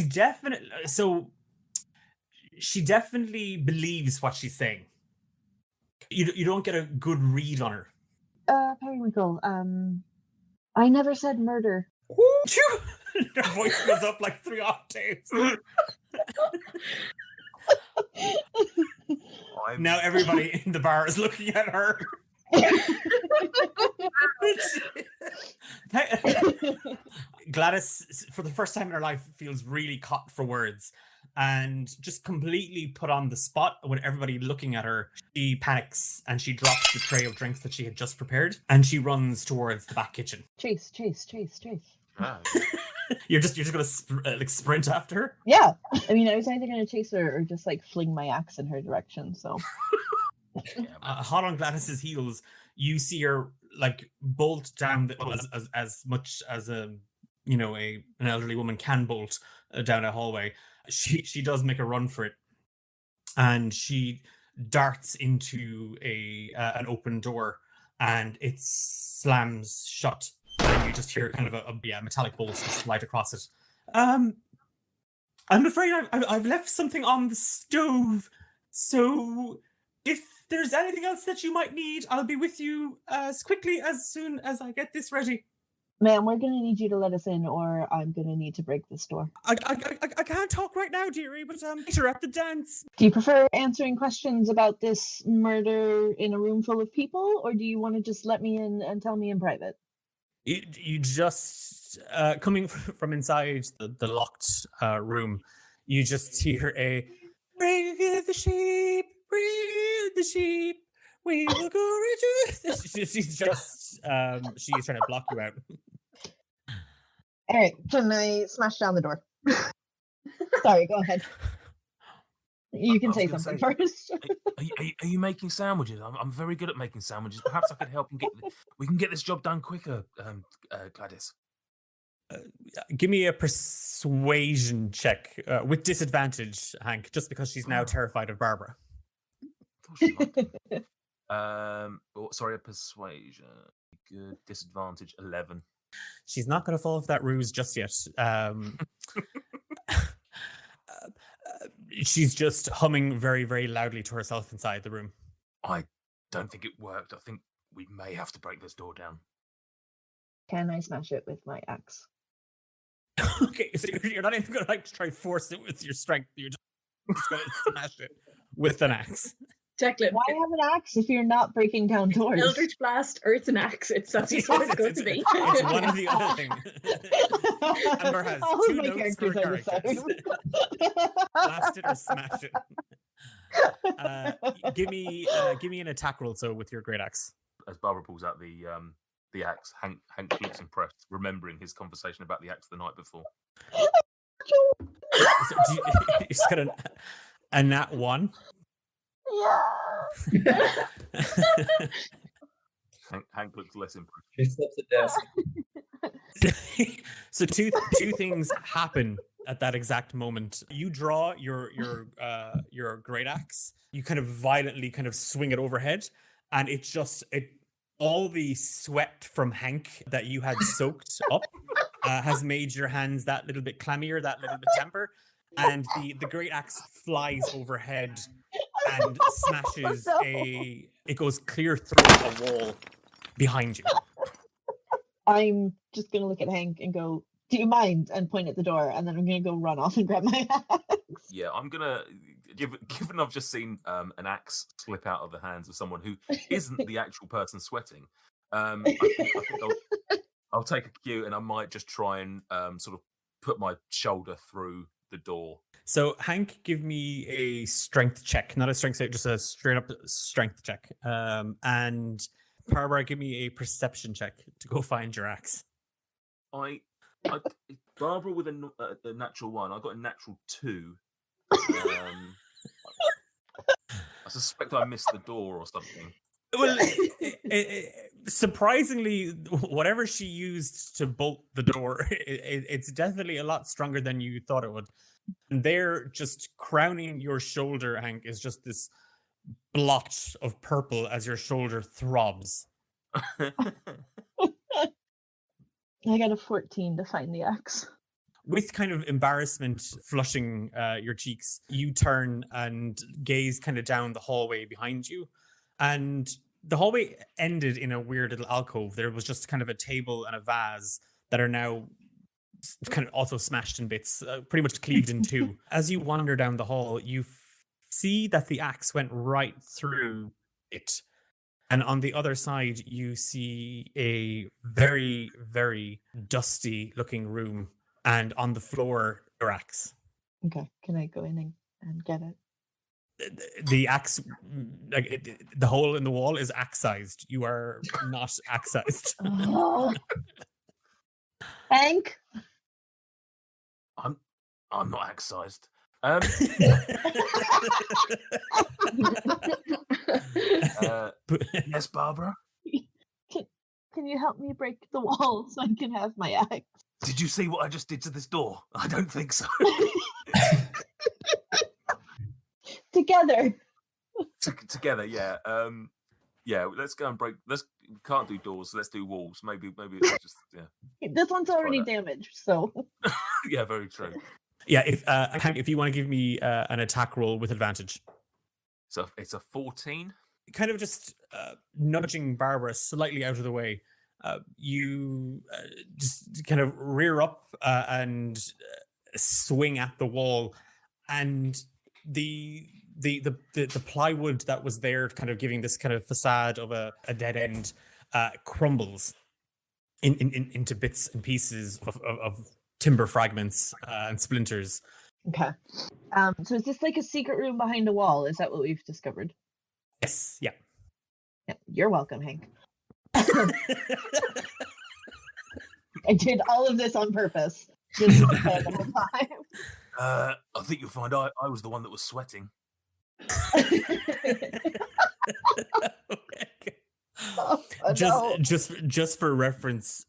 definitely, so she definitely believes what she's saying. You don't get a good read on her. Periwinkle, I never said murder. Her voice goes up like 3 octaves. Now everybody in the bar is looking at her. Gladys, for the first time in her life, feels really caught for words and just completely put on the spot with everybody looking at her. She panics and she drops the tray of drinks that she had just prepared and she runs towards the back kitchen. Chase. Ah. You're just gonna sprint after her? Yeah, I mean, I was either gonna chase her or just like fling my axe in her direction. So hot on Gladys's heels, you see her like bolt down as much as an elderly woman can bolt down a hallway. She does make a run for it, and she darts into an open door, and it slams shut. And you just hear kind of a metallic bolt just slide across it. I'm afraid I've left something on the stove, so if there's anything else that you might need, I'll be with you as quickly as soon as I get this ready. Ma'am, we're going to need you to let us in, or I'm going to need to break this door. I can't talk right now, dearie, but later at the dance. Do you prefer answering questions about this murder in a room full of people, or do you want to just let me in and tell me in private? You just, coming from inside the locked room, you just hear a, bring in the sheep, We will go rejoice. She's just she's trying to block you out. All right, can I smash down the door? Sorry, go ahead. You can I was say gonna something say, first. Are you making sandwiches? I'm very good at making sandwiches. Perhaps I could help and we can get this job done quicker, Gladys. Give me a persuasion check with disadvantage, Hank, just because she's now terrified of Barbara. Thought she liked me. Sorry, a persuasion. Good. Disadvantage 11. She's not going to fall for that ruse just yet. She's just humming very, very loudly to herself inside the room. I don't think it worked. I think we may have to break this door down. Can I smash it with my axe? Okay, so you're not even going to try force it with your strength. You're just going to smash it with an axe. Declan, Why have an axe if you're not breaking down doors? Eldritch Blast or it's an axe. That's just what it's going to be. It's one or the other thing. Amber has All of 2 my notes for characters are the characters. Blast it or smash it. Give me an attack roll, so with your great axe. As Barbara pulls out the axe, Hank looks impressed, remembering his conversation about the axe the night before. So you just got a nat 1. Yeah. Hank looks less impressed. She slips a desk. So two things happen at that exact moment. You draw your great axe. You kind of violently kind of swing it overhead, and all the sweat from Hank that you had soaked up has made your hands that little bit clammier, that little bit temper, and the great axe flies overhead and smashes it goes clear through a wall behind you. I'm just gonna look at Hank and go, "Do you mind?" and point at the door, and then I'm gonna go run off and grab my axe. Yeah, I'm gonna given I've just seen an axe slip out of the hands of someone who isn't the actual person sweating. I think I'll take a cue, and I might just try and sort of put my shoulder through the door. So Hank, give me a strength check, not a strength check, just a straight up strength check. And Barbara, give me a perception check to go find your axe. Barbara with a natural 1. I got a natural 2. I suspect I missed the door or something. Well, surprisingly, whatever she used to bolt the door, it's definitely a lot stronger than you thought it would. And there, just crowning your shoulder, Hank, is just this blotch of purple as your shoulder throbs. I got a 14 to find the axe. With kind of embarrassment flushing your cheeks, you turn and gaze kind of down the hallway behind you. And the hallway ended in a weird little alcove. There was just kind of a table and a vase that are now kind of also smashed in bits, pretty much cleaved in two. As you wander down the hall, you see that the axe went right through it. And on the other side, you see a very, very dusty looking room. And on the floor, your axe. Okay, can I go in and get it? The axe, the hole in the wall is axe-sized. You are not axe-sized. Oh. Hank? I'm not axe-sized. Yes, Barbara? Can you help me break the wall so I can have my axe? Did you see what I just did to this door? I don't think so. Together. Together, yeah. Yeah, let's go and break. We can't do doors, so let's do walls. Maybe it's just This one's already damaged, so. Yeah, very true. Yeah, if you want to give me an attack roll with advantage. So it's a 14. Kind of just nudging Barbara slightly out of the way. You just kind of rear up and swing at the wall, and the plywood that was there, kind of giving this kind of facade of a dead end, crumbles into bits and pieces of timber fragments and splinters. Okay. So is this like a secret room behind a wall? Is that what we've discovered? Yes. Yeah. Yeah, you're welcome, Hank. I did all of this on purpose. Just to spend the whole time. I think you'll find I was the one that was sweating. Oh, no. just for reference,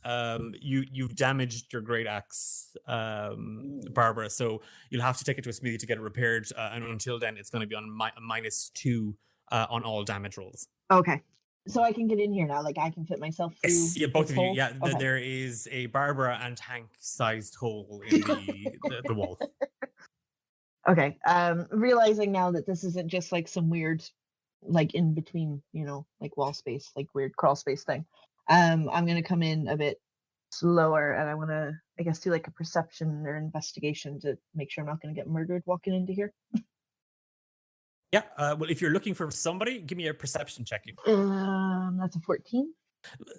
you've damaged your great axe, Barbara. So you'll have to take it to a smithy to get it repaired, and until then, it's going to be on -2 on all damage rolls. Okay. So I can get in here now. Like I can fit myself through. Yes, yeah, both this of you. hole? Yeah, Okay. there is a Barbara and Hank-sized hole in the wall. Okay. Realizing now that this isn't just like some weird, like in between, like wall space, like weird crawl space thing. I'm gonna come in a bit slower, and I want to, I guess, do like a perception or investigation to make sure I'm not gonna get murdered walking into here. Yeah. Well, if you're looking for somebody, give me a perception check. That's a 14.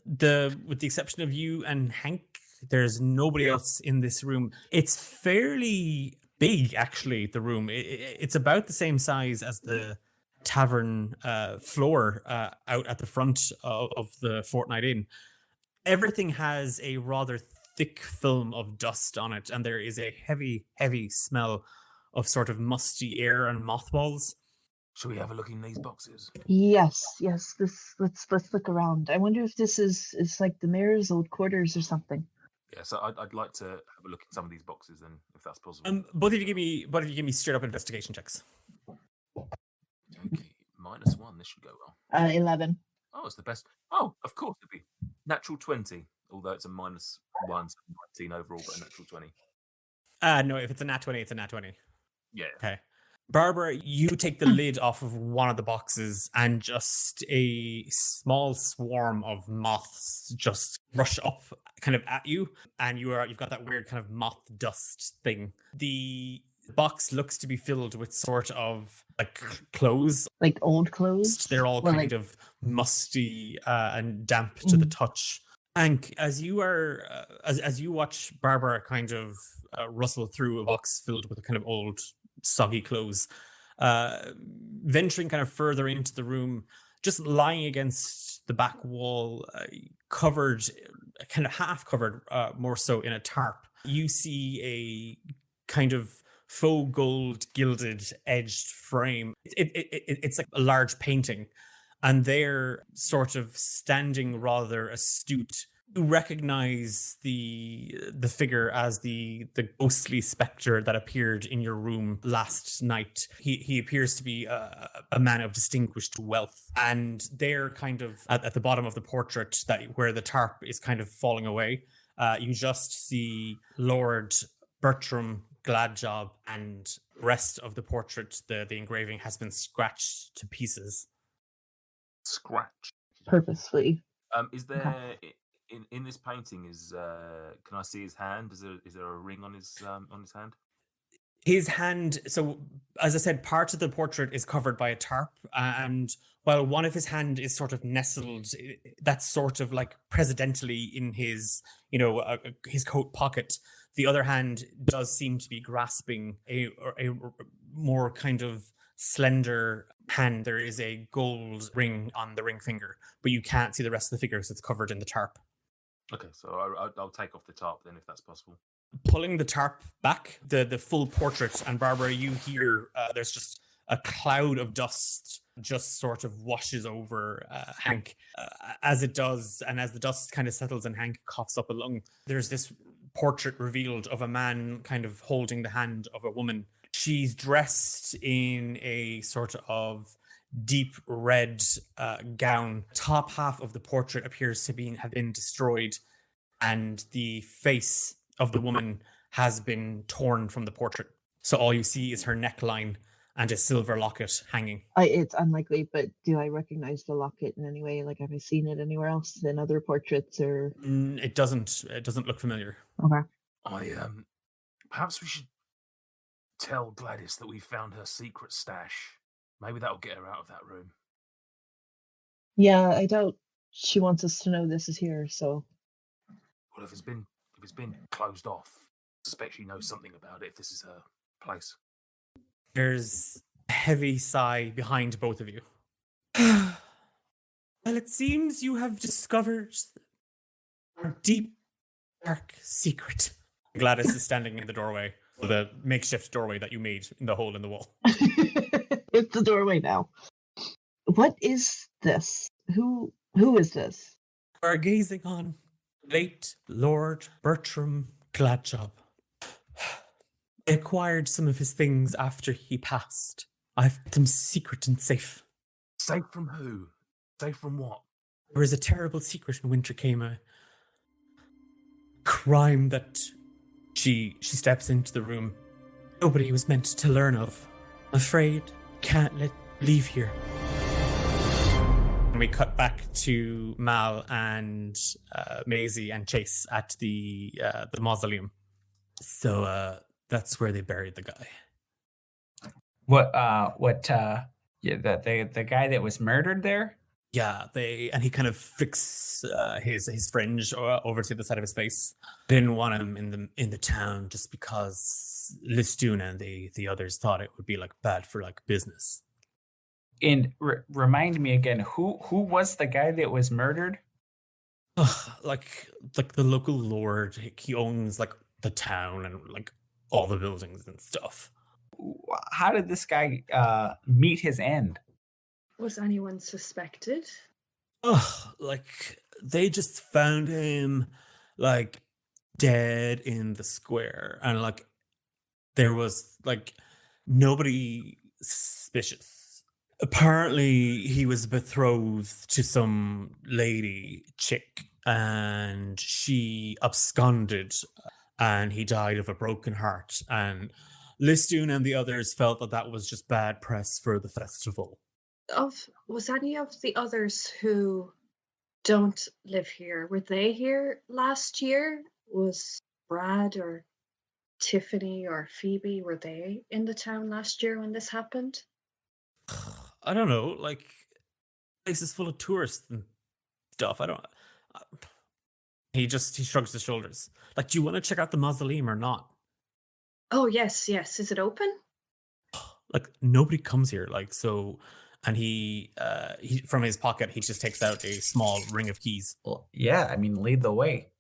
With the exception of you and Hank, there's nobody else in this room. It's fairly big, actually. The room. It's about the same size as the tavern floor out at the front of the Fortnight Inn. Everything has a rather thick film of dust on it, and there is a heavy smell of sort of musty air and mothballs. Shall we have a look in these boxes? Yes. Let's look around. I wonder if this is like the mayor's old quarters or something. Yeah, so I'd like to have a look at some of these boxes then, if that's possible. Both of you give me straight up investigation checks. Okay, -1. This should go well. 11. Oh, it's the best. Oh, of course it'd be natural 20. Although it's a -1, so 19 overall, but a natural 20. No, if it's a nat 20, it's a nat 20. Yeah. Okay. Barbara, you take the lid off of one of the boxes, and just a small swarm of moths just rush up kind of at you, and you've got that weird kind of moth dust thing. The box looks to be filled with sort of like clothes. Like old clothes? They're all kind of musty and damp to the touch. Hank, as you watch Barbara kind of rustle through a box filled with a kind of old soggy clothes, venturing kind of further into the room, just lying against the back wall, covered, kind of half covered, more so in a tarp, you see a kind of faux gold gilded edged frame. It's like a large painting, and they're sort of standing rather astute. You recognize the figure as the ghostly spectre that appeared in your room last night. He appears to be a man of distinguished wealth, and they're kind of at the bottom of the portrait, where the tarp is kind of falling away. You just see Lord Bertram Gladjob, and rest of the portrait, the engraving has been scratched to pieces. Scratch. Purposefully. Is there in this painting? Can I see his hand? Is there a ring on his hand? His hand. So, as I said, part of the portrait is covered by a tarp, and while one of his hand is sort of nestled, that's sort of like presidentially in his, his coat pocket. The other hand does seem to be grasping a more kind of slender hand. There is a gold ring on the ring finger, but you can't see the rest of the figure because it's covered in the tarp. Okay, so I'll take off the tarp then, if that's possible. Pulling the tarp back, the full portrait, and Barbara, you hear there's just a cloud of dust just sort of washes over Hank. As it does, and as the dust kind of settles and Hank coughs up a lung, there's this portrait revealed of a man kind of holding the hand of a woman. She's dressed in a sort of deep red gown. Top half of the portrait appears to have been destroyed, and the face of the woman has been torn from the portrait. So all you see is her neckline and a silver locket hanging. It's unlikely, but do I recognize the locket in any way? Like, have I seen it anywhere else in other portraits, or? It doesn't look familiar. Okay. Perhaps we should tell Gladys that we found her secret stash. Maybe that'll get her out of that room. Yeah, I doubt she wants us to know this is here, so. Well, if it's been closed off, I suspect she knows something about it if this is her place. There's a heavy sigh behind both of you. Well, it seems you have discovered a deep, dark secret. Gladys is standing in the doorway, the makeshift doorway that you made in the hole in the wall. It's the doorway now. What is this? Who is this? We are gazing on late Lord Bertram Gladjob. I acquired some of his things after he passed. I've kept them secret and safe. Safe from who? Safe from what? There was a terrible secret in Winter came a crime that she steps into the room. Nobody was meant to learn of. I'm afraid can't leave here. And we cut back to Mal and Maisie and Chase at the mausoleum. So that's where they buried the guy. Yeah, the guy that was murdered there? Yeah, he kind of flicks his fringe over to the side of his face. Didn't want him in the town just because Listuna and the others thought it would be like bad for like business. And remind me again, who was the guy that was murdered? Like the local lord. He owns like the town and like all the buildings and stuff. How did this guy meet his end? Was anyone suspected? Like they just found him like dead in the square, and like there was like nobody suspicious. Apparently he was betrothed to some lady chick, and she absconded, and he died of a broken heart, and Listune and the others felt that was just bad press for the festival. Was any of the others who don't live here, were they here last year? Was Brad or Tiffany or Phoebe, were they in the town last year when this happened? I don't know, like place is full of tourists and stuff. I don't. He shrugs his shoulders. Like, do you want to check out the mausoleum or not? Oh yes. Is it open? Like nobody comes here. Like so. And he from his pocket, he just takes out a small ring of keys. Well, yeah, I mean, lead the way.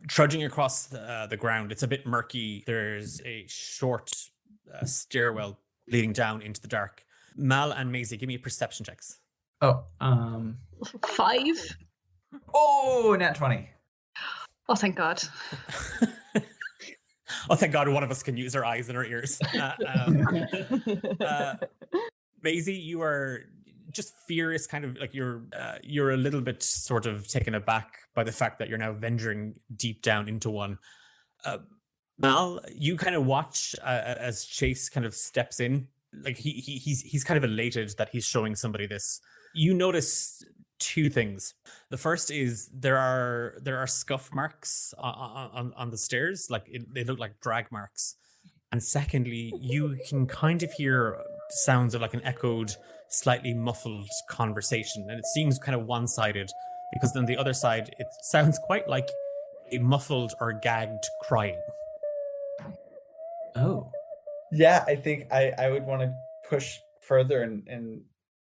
Trudging across the ground, it's a bit murky. There's a short stairwell leading down into the dark. Mal and Maisie, give me perception checks. Oh, 5. Oh, nat 20. Oh, thank God. Oh, thank God one of us can use our eyes and our ears. Maisie, you are just furious, kind of like you're a little bit sort of taken aback by the fact that you're now venturing deep down into one. Mal, you kind of watch as Chase kind of steps in. Like he's kind of elated that he's showing somebody this. You notice two things. The first is there are scuff marks on the stairs, like they look like drag marks. And secondly, you can kind of hear sounds of like an echoed, slightly muffled conversation. And it seems kind of one-sided because on the other side, it sounds quite like a muffled or gagged crying. Oh. Yeah, I think I would want to push further and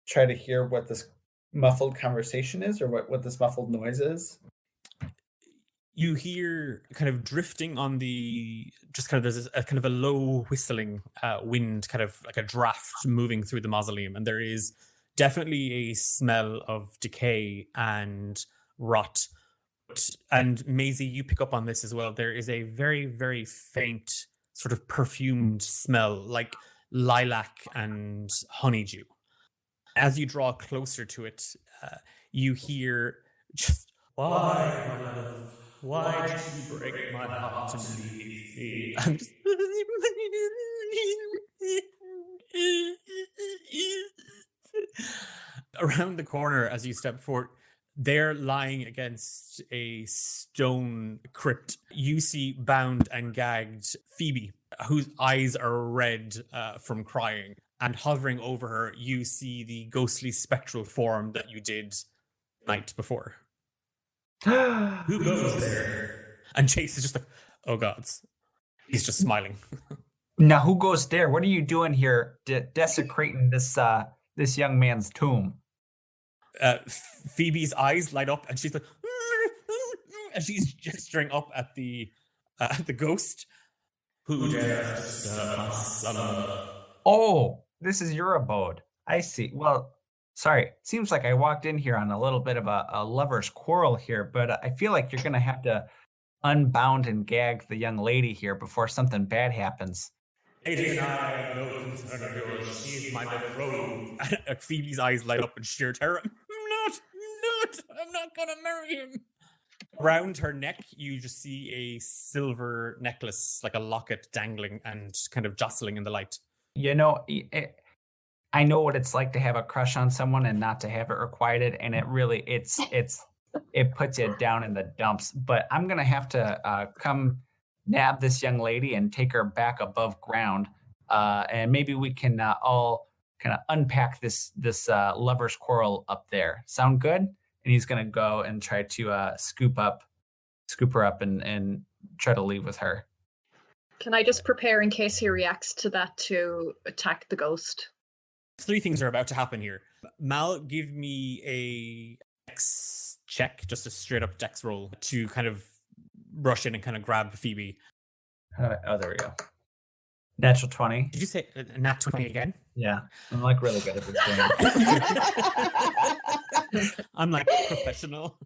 try to hear what this muffled conversation is or what this muffled noise is. You hear kind of drifting on there's a kind of a low whistling wind, kind of like a draft moving through the mausoleum. And there is definitely a smell of decay and rot. And Maisie, you pick up on this as well. There is a very, very faint sort of perfumed smell like lilac and honeydew. As you draw closer to it, you hear just, "Why, my love? Why did you break my heart and leave me?" I'm just... Around the corner, as you step forward, they're lying against a stone crypt. You see bound and gagged Phoebe, whose eyes are red from crying. And hovering over her, you see the ghostly spectral form that you did the night before. Who goes there? And Chase is just like, "Oh gods." He's just smiling. Now, who goes there? What are you doing here, desecrating this young man's tomb? Phoebe's eyes light up, and she's like, and she's gesturing up at the ghost. Who dares disturb my slumber? Oh, this is your abode. I see. Well, sorry. Seems like I walked in here on a little bit of a lover's quarrel here, but I feel like you're going to have to unbound and gag the young lady here before something bad happens. Lady and I have no concern of yours. She is my betrothed. And Phoebe's eyes light up in sheer terror. I'm not gonna marry him. Around her neck, you just see a silver necklace, like a locket dangling and kind of jostling in the light. You know, I know what it's like to have a crush on someone and not to have it requited, and it really it puts you down in the dumps. But I'm gonna have to come nab this young lady and take her back above ground, and maybe we can all kind of unpack this lover's quarrel up there. Sound good? And he's gonna go and try to scoop her up and try to leave with her. Can I just prepare in case he reacts to that to attack the ghost? 3 things are about to happen here. Mal, give me a dex check, just a straight up dex roll to kind of rush in and kind of grab Phoebe. Oh, there we go. Natural 20. Did you say nat 20 again? Yeah, I'm like really good at this game. I'm like professional.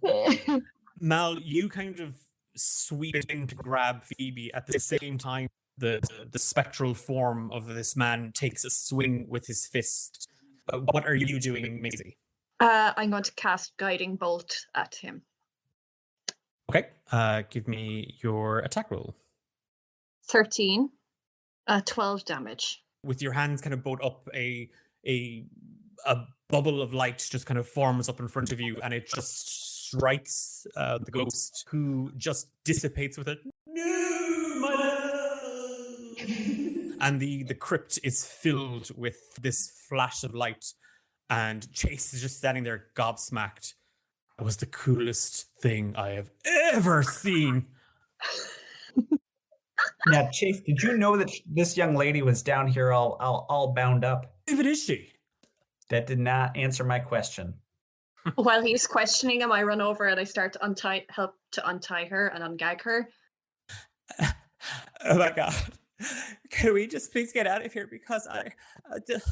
Mal, you kind of sweep in to grab Phoebe at the same time the spectral form of this man takes a swing with his fist. What are you doing, Maisie? I'm going to cast Guiding Bolt at him. Okay, give me your attack roll. 13, 12 damage. With your hands kind of both up, a bubble of light just kind of forms up in front of you, and it just strikes the ghost, who just dissipates with it. No, my love! And the crypt is filled with this flash of light, and Chase is just standing there gobsmacked. It was the coolest thing I have ever seen. Now, Chase, did you know that this young lady was down here all bound up? Even is she? That did not answer my question. While he's questioning him, I run over and I start to help to untie her and ungag her. Oh my god. Can we just please get out of here, because I just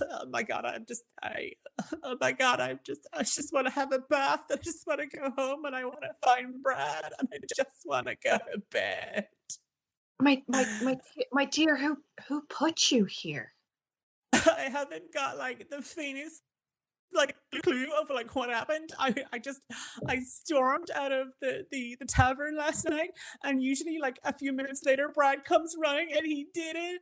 want to have a bath. I just want to go home, and I want to find Brad, and I just want to go to bed. My dear, who put you here? I haven't got like the faintest like clue of like what happened. I stormed out of the tavern last night, and usually like a few minutes later Brad comes running, and he didn't.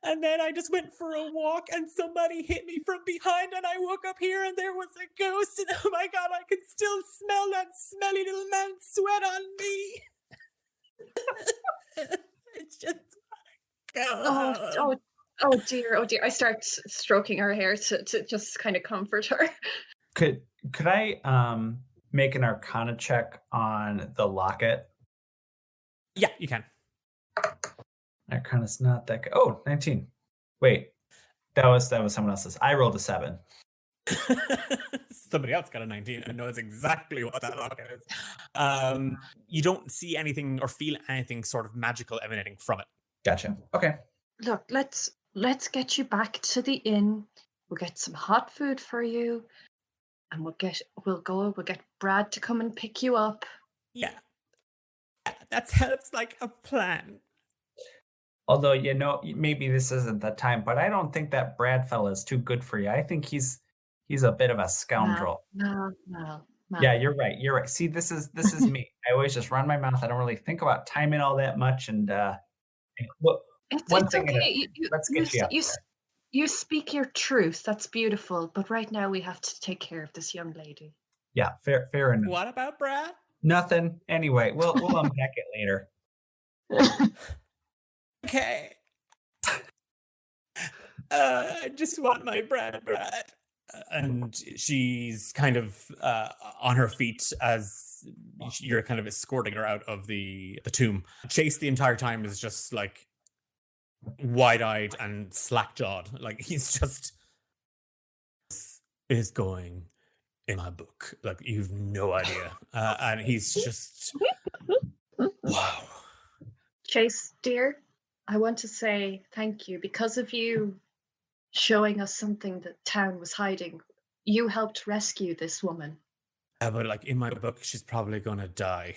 And then I just went for a walk, and somebody hit me from behind, and I woke up here and there was a ghost, and oh my god, I could still smell that smelly little man's sweat on me. It's just Oh dear. I start stroking her hair to just kind of comfort her. Could I make an Arcana check on the locket? Yeah, you can. Arcana's not that good. Oh, 19. Wait, that was someone else's. I rolled a 7. Somebody else got a 19 and knows exactly what that locket is. You don't see anything or feel anything sort of magical emanating from it. Gotcha. Okay. Look, let's get you back to the inn. We'll get some hot food for you, and we'll get Brad to come and pick you up. Yeah, that sounds like a plan. Although, you know, maybe this isn't the time, but I don't think that Brad fella is too good for you. I think he's a bit of a scoundrel. No. Yeah, you're right. See, this is me. I always just run my mouth. I don't really think about timing all that much. And it's okay. Let's get you. You speak your truth. That's beautiful. But right now we have to take care of this young lady. Yeah, fair enough. What about Brad? Nothing. Anyway, we'll unpack it later. Okay. I just want my Brad. And she's kind of on her feet as you're kind of escorting her out of the tomb. Chase the entire time is just like wide-eyed and slack-jawed. Like he's just, this is going in my book. Like, you've no idea. And he's just, wow. Chase, dear, I want to say thank you. Because of you showing us something that town was hiding, you helped rescue this woman. But like in my book, she's probably gonna die.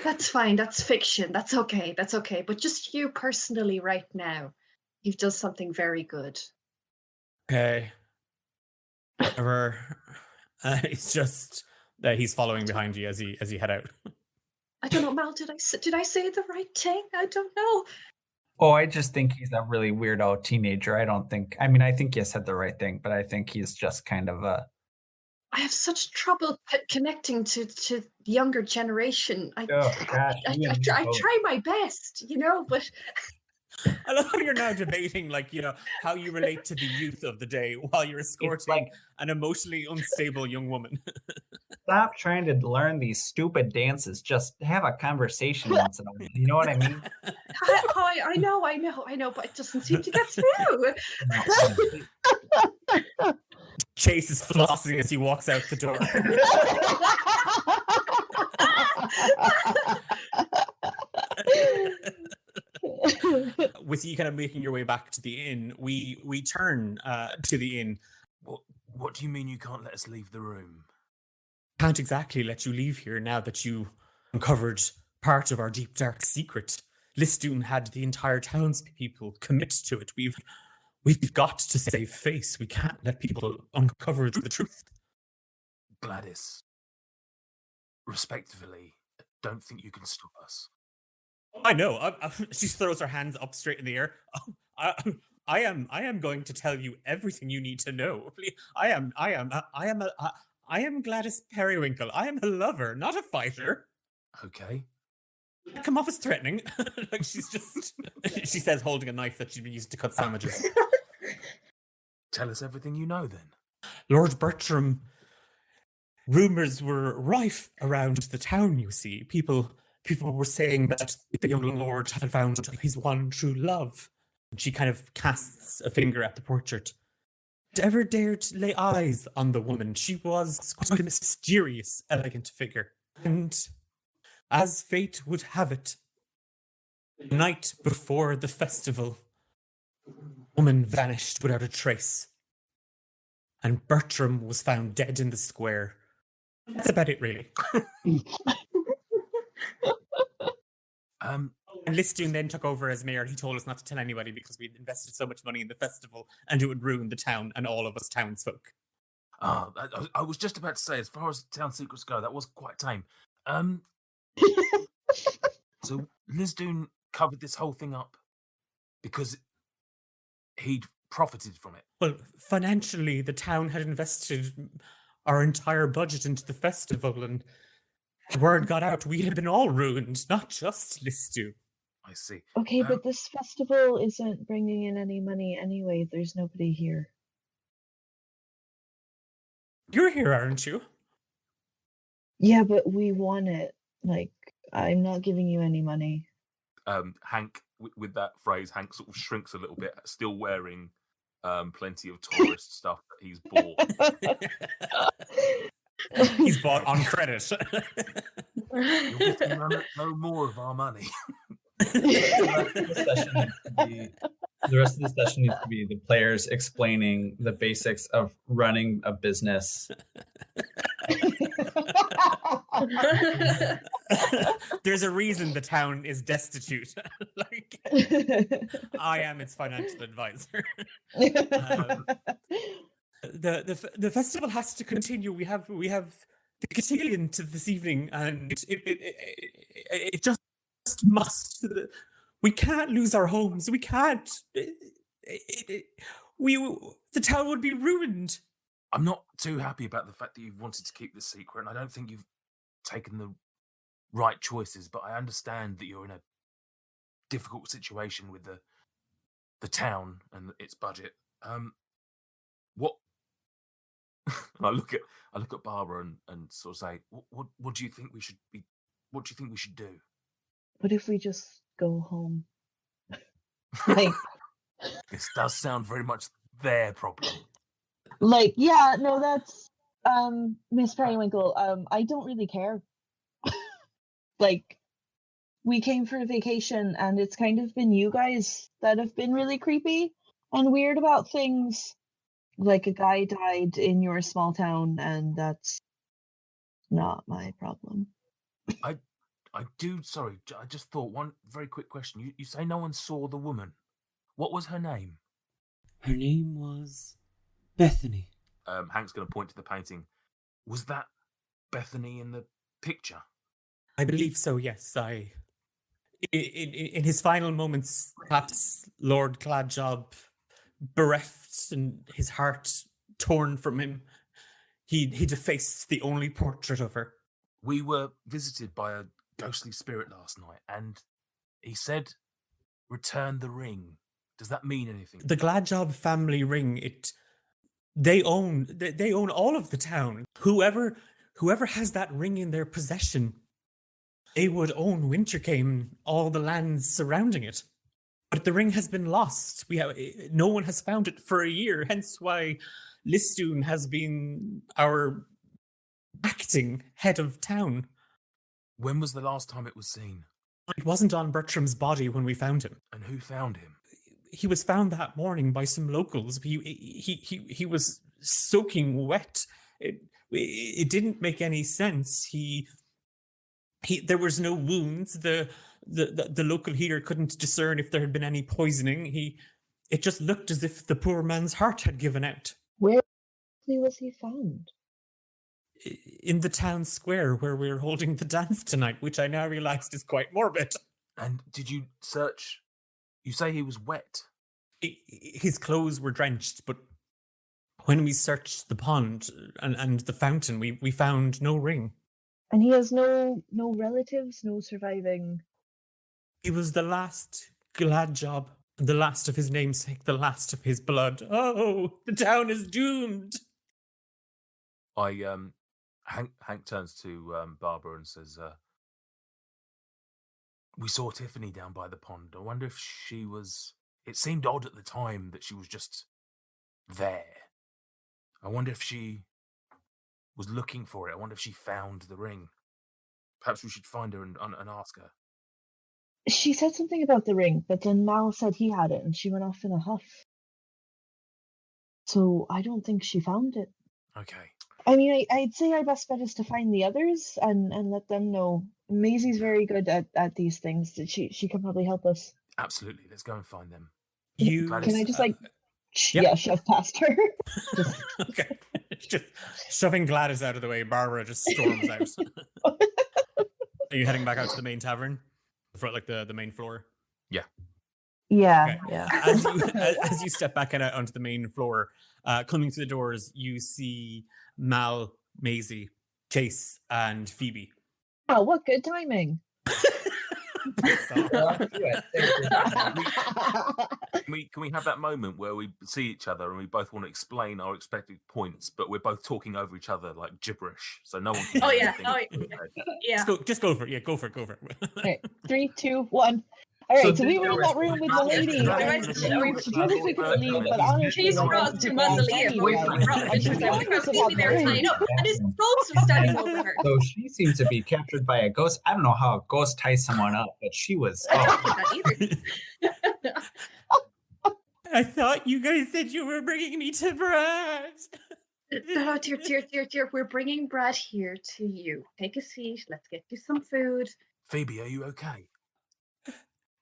That's fine. That's fiction. That's okay. That's okay. But just you personally right now, you've done something very good. Okay. Whatever. It's just that he's following behind you as you head out. I don't know, Mal, did I say the right thing? I don't know. Oh, I just think he's a really weirdo teenager. I think you said the right thing, but I think he's just kind of a. I have such trouble connecting to the younger generation. I try my best, but I love how you're now debating, like, how you relate to the youth of the day while you're escorting an emotionally unstable young woman. Stop trying to learn these stupid dances. Just have a conversation once in a while. You know what I mean? I know, but it doesn't seem to get through. Chase is flossing as he walks out the door. With you kind of making your way back to the inn, we turn to the inn. What do you mean you can't let us leave the room? Can't exactly let you leave here now that you uncovered part of our deep dark secret. Listoon had the entire townspeople commit to it. We've got to save face. We can't let people uncover the truth. Gladys, respectfully, I don't think you can stop us. I know. She throws her hands up straight in the air. I am going to tell you everything you need to know. I am Gladys Periwinkle. I am a lover, not a fighter. Okay. Come off as threatening. Like she's just, she says, holding a knife that she'd been used to cut sandwiches. Tell us everything you know then. Lord Bertram, rumors were rife around the town, you see. People were saying that the young lord had found his one true love. And she kind of casts a finger at the portrait. Ever dared to lay eyes on the woman? She was quite a mysterious, elegant figure. And as fate would have it, the night before the festival, the woman vanished without a trace. And Bertram was found dead in the square. That's about it, really. And Listoon then took over as mayor, and he told us not to tell anybody because we'd invested so much money in the festival and it would ruin the town and all of us townsfolk. I was just about to say, as far as town secrets go, that was quite tame. So Listoon covered this whole thing up because he'd profited from it. Well, financially, the town had invested our entire budget into the festival, and the word got out. We had been all ruined, not just Listoon. I see. Okay, but this festival isn't bringing in any money anyway. There's nobody here. You're here, aren't you? Yeah, but we won it. Like, I'm not giving you any money. Hank, with that phrase, Hank sort of shrinks a little bit, still wearing plenty of tourist stuff that he's bought. He's bought on credit. You'll get to no more of our money. The rest of the session needs to be the players explaining the basics of running a business. There's a reason the town is destitute. Like, I am its financial advisor. The festival has to continue. We have the cotillion to this evening, and it just must. We can't lose our homes. We can't. The town would be ruined. I'm not too happy about the fact that you've wanted to keep this secret, and I don't think you've taken the right choices, but I understand that you're in a difficult situation with the town and its budget. What I look at Barbara and sort of say, what do you think we should be? What do you think we should do? What if we just go home? Like, this does sound very much their problem. Like, yeah, no, that's Miss Periwinkle, I don't really care. Like, we came for a vacation, and it's kind of been you guys that have been really creepy and weird about things. Like, a guy died in your small town, and that's not my problem. Sorry, I just thought one very quick question. You say no one saw the woman. What was her name? Her name was Bethany. Hank's going to point to the painting. Was that Bethany in the picture? I believe so, yes. In his final moments, perhaps Lord Gladjob, bereft and his heart torn from him, he defaced the only portrait of her. We were visited by a ghostly spirit last night, and he said, "Return the ring." Does that mean anything? The Gladjob family ring, they own all of the town. Whoever has that ring in their possession, they would own Wintercame, all the lands surrounding it. But the ring has been lost. No one has found it for a year, hence why Listoon has been our acting head of town. When was the last time it was seen? It wasn't on Bertram's body when we found him. And who found him? He was found that morning by some locals. He was soaking wet. It didn't make any sense. There was no wounds. The local healer couldn't discern if there had been any poisoning. It just looked as if the poor man's heart had given out. Where was he found? In the town square where we're holding the dance tonight, which I now realized is quite morbid. And did you search? You say he was wet. His clothes were drenched, but when we searched the pond and the fountain, we found no ring. And he has no relatives, no surviving. He was the last Gladjob, the last of his namesake, the last of his blood. Oh, the town is doomed. Hank turns to Barbara and says, "We saw Tiffany down by the pond. I wonder if she was. It seemed odd at the time that she was just there. I wonder if she was looking for it. I wonder if she found the ring. Perhaps we should find her and ask her." She said something about the ring, but then Mal said he had it, and she went off in a huff. So I don't think she found it. Okay. I mean, I'd say our best bet is to find the others and let them know. Maisie's very good at these things. She can probably help us. Absolutely. Let's go and find them. You Gladys, Can I just Yep. shove past her? Okay. Just shoving Gladys out of the way, Barbara just storms out. Are you heading back out to the main tavern? For like the main floor? Yeah, Okay. yeah. As you step back out onto the main floor, coming through the doors, you see Mal, Maisie, Chase, and Phoebe. Oh, what good timing! Can we have that moment where we see each other and we both want to explain our expected points, but we're both talking over each other like gibberish, so no one can Oh hear yeah, anything. yeah. Just go for it. Yeah, go for it. Okay, 3, 2, 1. All right, so we were in that room with the Are lady. we- and she told us we couldn't leave, but honestly, She's like, crossed I to Mausoleum. anyway. And she's I like, think Phoebe it's there about tying up, and his ghost was standing over her. So she seemed to be captured by a ghost. I don't know how a ghost ties someone up, but she was. Not either. I thought you guys said you were bringing me to Brad. Oh, dear. We're bringing Brad here to you. Take a seat. Let's get you some food. Phoebe, are you okay?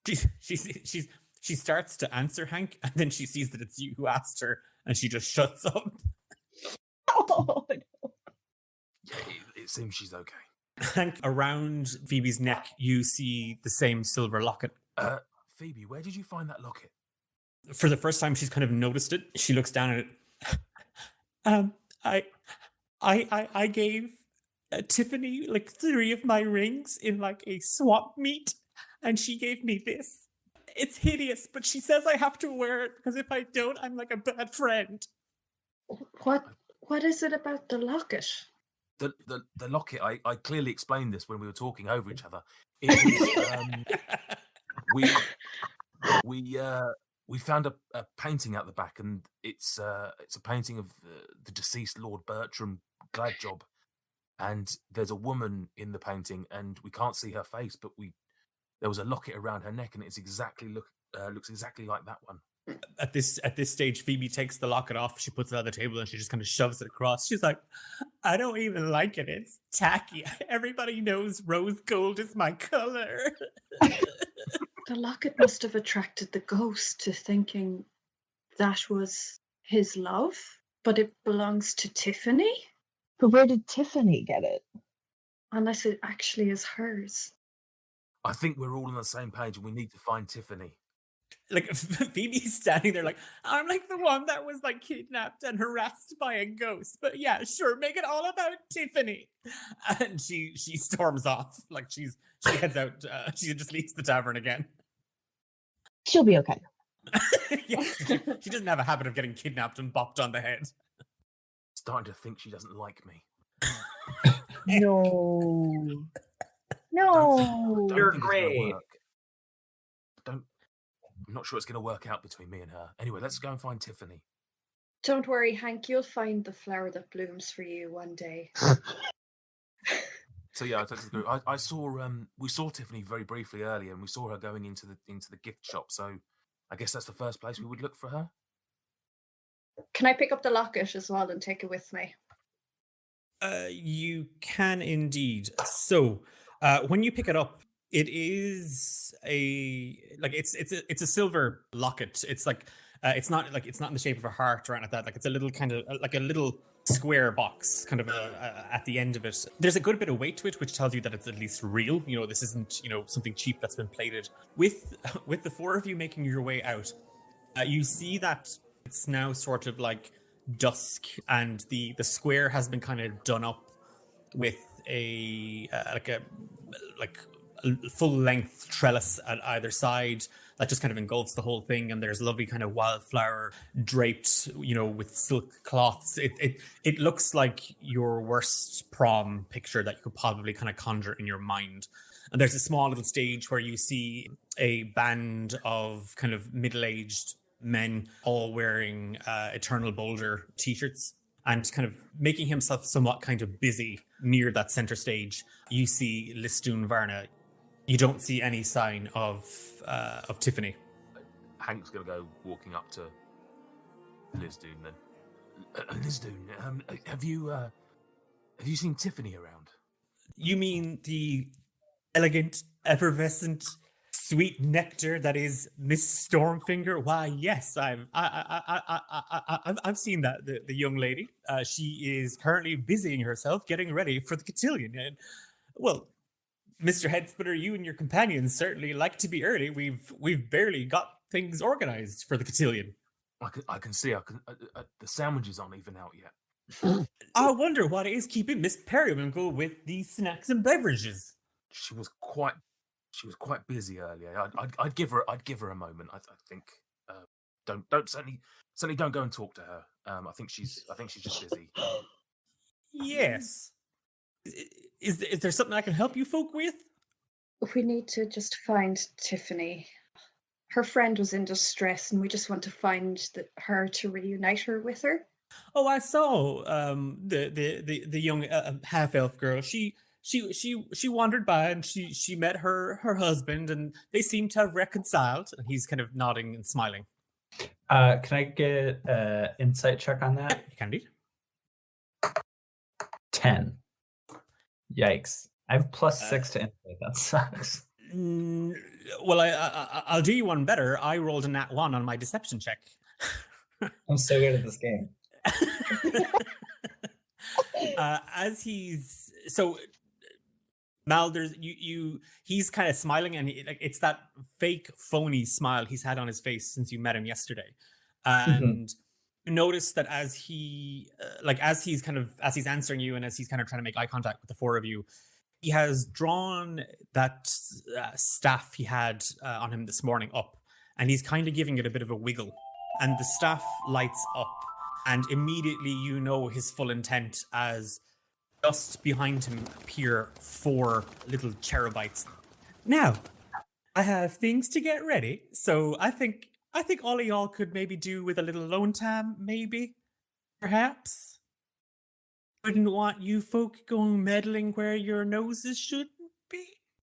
She starts to answer Hank, and then she sees that it's you who asked her, and she just shuts up. Oh, Yeah, it seems she's okay. Hank, around Phoebe's neck, you see the same silver locket. Phoebe, where did you find that locket? For the first time, she's kind of noticed it. She looks down at it. I gave Tiffany like 3 of my rings in like a swap meet, and she gave me this. It's hideous, but she says I have to wear it because if I don't, I'm like a bad friend. What is it about the locket? The locket. I clearly explained this when we were talking over each other. It was, we found a painting out the back, and it's a painting of the deceased Lord Bertram glad job. And there's a woman in the painting, and we can't see her face, but there was a locket around her neck, and it's looks exactly like that one. At this stage, Phoebe takes the locket off. She puts it on the table and she just kind of shoves it across. She's like, "I don't even like it. It's tacky. Everybody knows rose gold is my color." The locket must have attracted the ghost to thinking that was his love, but it belongs to Tiffany, But where did Tiffany get it? unless it actually is hers. I think we're all on the same page, and we need to find Tiffany. Like Phoebe's standing there like, "I'm like the one that was like kidnapped and harassed by a ghost, but yeah, sure, make it all about Tiffany." And she storms off. Like she heads out. She just leaves the tavern again. She'll be okay. Yeah, she doesn't have a habit of getting kidnapped and bopped on the head. Starting to think she doesn't like me. No. Don't You're think it's gonna great. work. I'm not sure it's going to work out between me and her. Anyway, let's go and find Tiffany. Don't worry, Hank, you'll find the flower that blooms for you one day. So yeah, I saw we saw Tiffany very briefly earlier, and we saw her going into the gift shop. So I guess that's the first place we would look for her. Can I pick up the locket as well and take it with me? You can indeed. So when you pick it up, it is it's a silver locket. It's like it's not in the shape of a heart or anything like that. Like it's a little kind of like a little square box kind of at the end of it. There's a good bit of weight to it, which tells you that it's at least real. You know, this isn't something cheap that's been plated. With the four of you making your way out, you see that it's now sort of like dusk, and the square has been kind of done up with a full length trellis at either side that just kind of engulfs the whole thing, and there's lovely kind of wildflower draped with silk cloths. It looks like your worst prom picture that you could probably kind of conjure in your mind. And there's a small little stage where you see a band of kind of middle-aged men all wearing Eternal Boulder t-shirts and kind of making himself somewhat kind of busy near that center stage. You see Listune Varna. You don't see any sign of Tiffany. Hank's gonna go walking up to Lisdoon then. Lisdoon, have you seen Tiffany around? You mean the elegant, effervescent, sweet nectar that is Miss Stormfinger? Why, yes, I've seen that the young lady. She is currently busying herself getting ready for the cotillion. And well, Mr. Headsplitter, you and your companions certainly like to be early. We've barely got things organized for the cotillion. I can see. The sandwiches aren't even out yet. I wonder what is keeping Miss Periwinkle with the snacks and beverages. She was quite busy earlier. I'd give her a moment. I think. Certainly don't go and talk to her. I think she's just busy. Yes. Is there something I can help you folk with? We need to just find Tiffany. Her friend was in distress, and we just want to find her to reunite her with her. Oh, I saw the young half elf girl. She wandered by and she met her husband, and they seem to have reconciled. And he's kind of nodding and smiling. Can I get an insight check on that? You can indeed. 10. Yikes! I have +6 to insight. That sucks. Well, I'll do you one better. I rolled a nat 1 on my deception check. I'm so good at this game. Mal, he's kind of smiling, and it's that fake phony smile he's had on his face since you met him yesterday. And you notice that as he's answering you, and as he's kind of trying to make eye contact with the four of you, he has drawn that staff he had on him this morning up, and he's kind of giving it a bit of a wiggle, and the staff lights up, and immediately you know his full intent as just behind him appear 4 little cherubites. Now, I have things to get ready, so I think all of y'all could maybe do with a little alone time, maybe, perhaps. Wouldn't want you folk going meddling where your noses shouldn't be.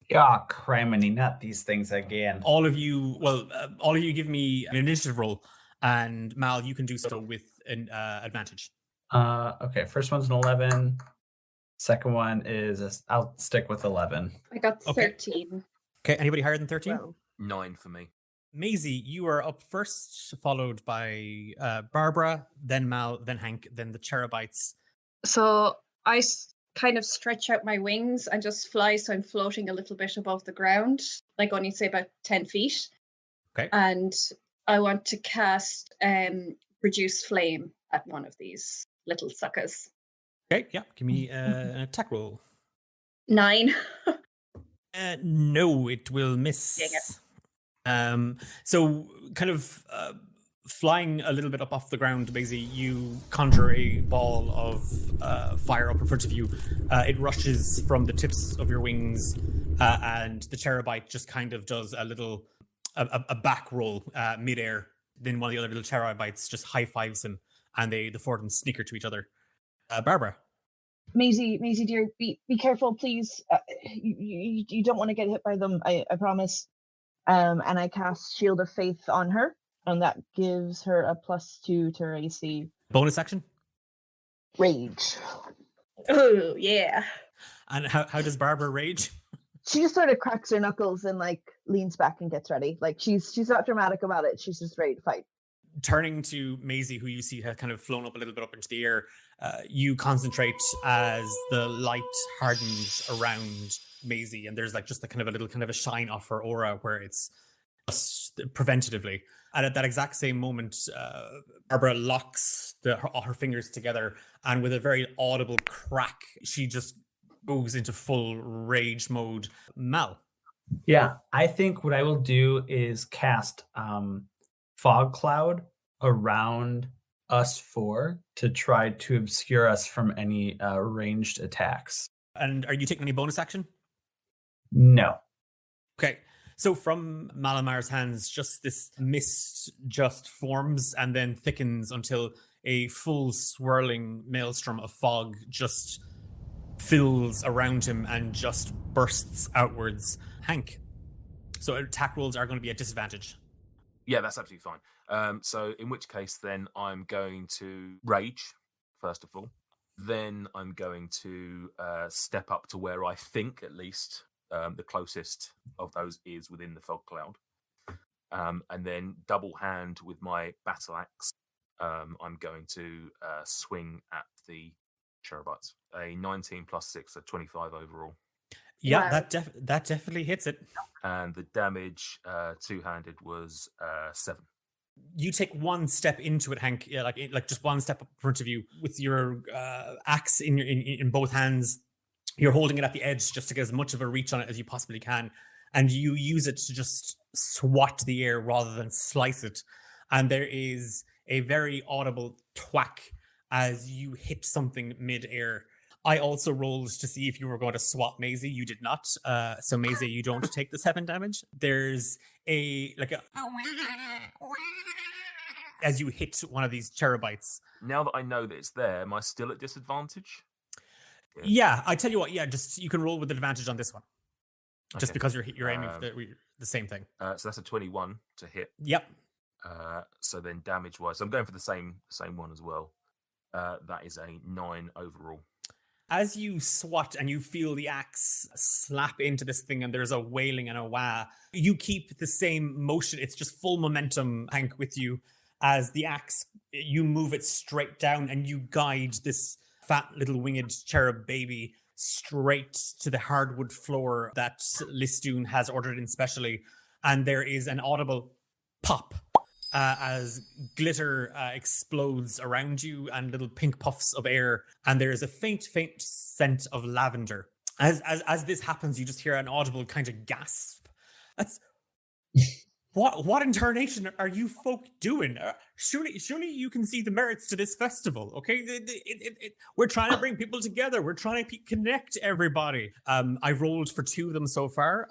Yeah, criminy, not these things again. All of you give me an initiative roll, and Mal, you can do so with an advantage. Okay, first one's an 11. Second one is I'll stick with 11. I got Okay. 13. Okay, anybody higher than 13? Well, 9 for me. Maisie, you are up first, followed by Barbara, then Mal, then Hank, then the Cherubites. so I kind of stretch out my wings and just fly, so I'm floating a little bit above the ground, like only say about 10 feet. Okay. And I want to cast Reduce Flame at one of these little suckers. Okay, yeah, give me an attack roll. 9. No, it will miss. Dang it. So kind of flying a little bit up off the ground, Maisie, you conjure a ball of fire up in front of you. It rushes from the tips of your wings, and the Cherubite just kind of does a back roll midair. Then one of the other little Cherubites just high fives him, and the four of them snicker to each other. Barbara. Maisie, dear, be careful, please. You don't want to get hit by them. I promise. And I cast Shield of Faith on her, and that gives her a +2 to her AC. Bonus action. Rage. Oh, yeah. And how does Barbara rage? She just sort of cracks her knuckles and like leans back and gets ready. Like she's not dramatic about it. She's just ready to fight. Turning to Maisie, who you see has kind of flown up a little bit up into the air, you concentrate as the light hardens around Maisie, and there's like just a kind of a shine off her aura where it's just preventatively. And at that exact same moment, Barbara locks her fingers together, and with a very audible crack, she just goes into full rage mode. Mal. Yeah, I think what I will do is cast Fog Cloud around us four to try to obscure us from any ranged attacks. And are you taking any bonus action? No. Okay. So from Malamar's hands, just this mist just forms and then thickens until a full swirling maelstrom of fog just fills around him and just bursts outwards. Hank. So attack rolls are going to be at disadvantage. Yeah, that's absolutely fine. So in which case, then I'm going to rage, first of all. Then I'm going to step up to where I think, at least, the closest of those is within the fog cloud. And then double hand with my battle axe, I'm going to swing at the Cherubites. A 19 plus 6, so 25 overall. Yeah, Wow. that definitely hits it. And the damage two-handed was 7. You take one step into it, Hank. Yeah, like just one step up in front of you with your axe in both hands. You're holding it at the edge just to get as much of a reach on it as you possibly can, and you use it to just swat the air rather than slice it. And there is a very audible thwack as you hit something mid-air. I also rolled to see if you were going to swat Maisie. You did not. So Maisie, you don't take the 7 damage. There's as you hit one of these Cherubites. Now that I know that it's there, am I still at disadvantage? Yeah, I tell you what. Yeah, just you can roll with advantage on this one, just Okay. because you're aiming for the same thing. So that's a 21 to hit. Yep. So then damage-wise, so I'm going for the same one as well. That is a 9 overall. As you swat and you feel the axe slap into this thing and there's a wailing and a wah, you keep the same motion. It's just full momentum, Hank, with you. As the axe, you move it straight down and you guide this fat little winged cherub baby straight to the hardwood floor that Listoon has ordered in specially. And there is an audible pop as glitter explodes around you and little pink puffs of air, and there is a faint scent of lavender. As this happens, you just hear an audible kind of gasp. What incarnation are you folk doing? Surely you can see the merits to this festival, okay? We're trying to bring people together. We're trying to connect everybody. I rolled for 2 of them so far.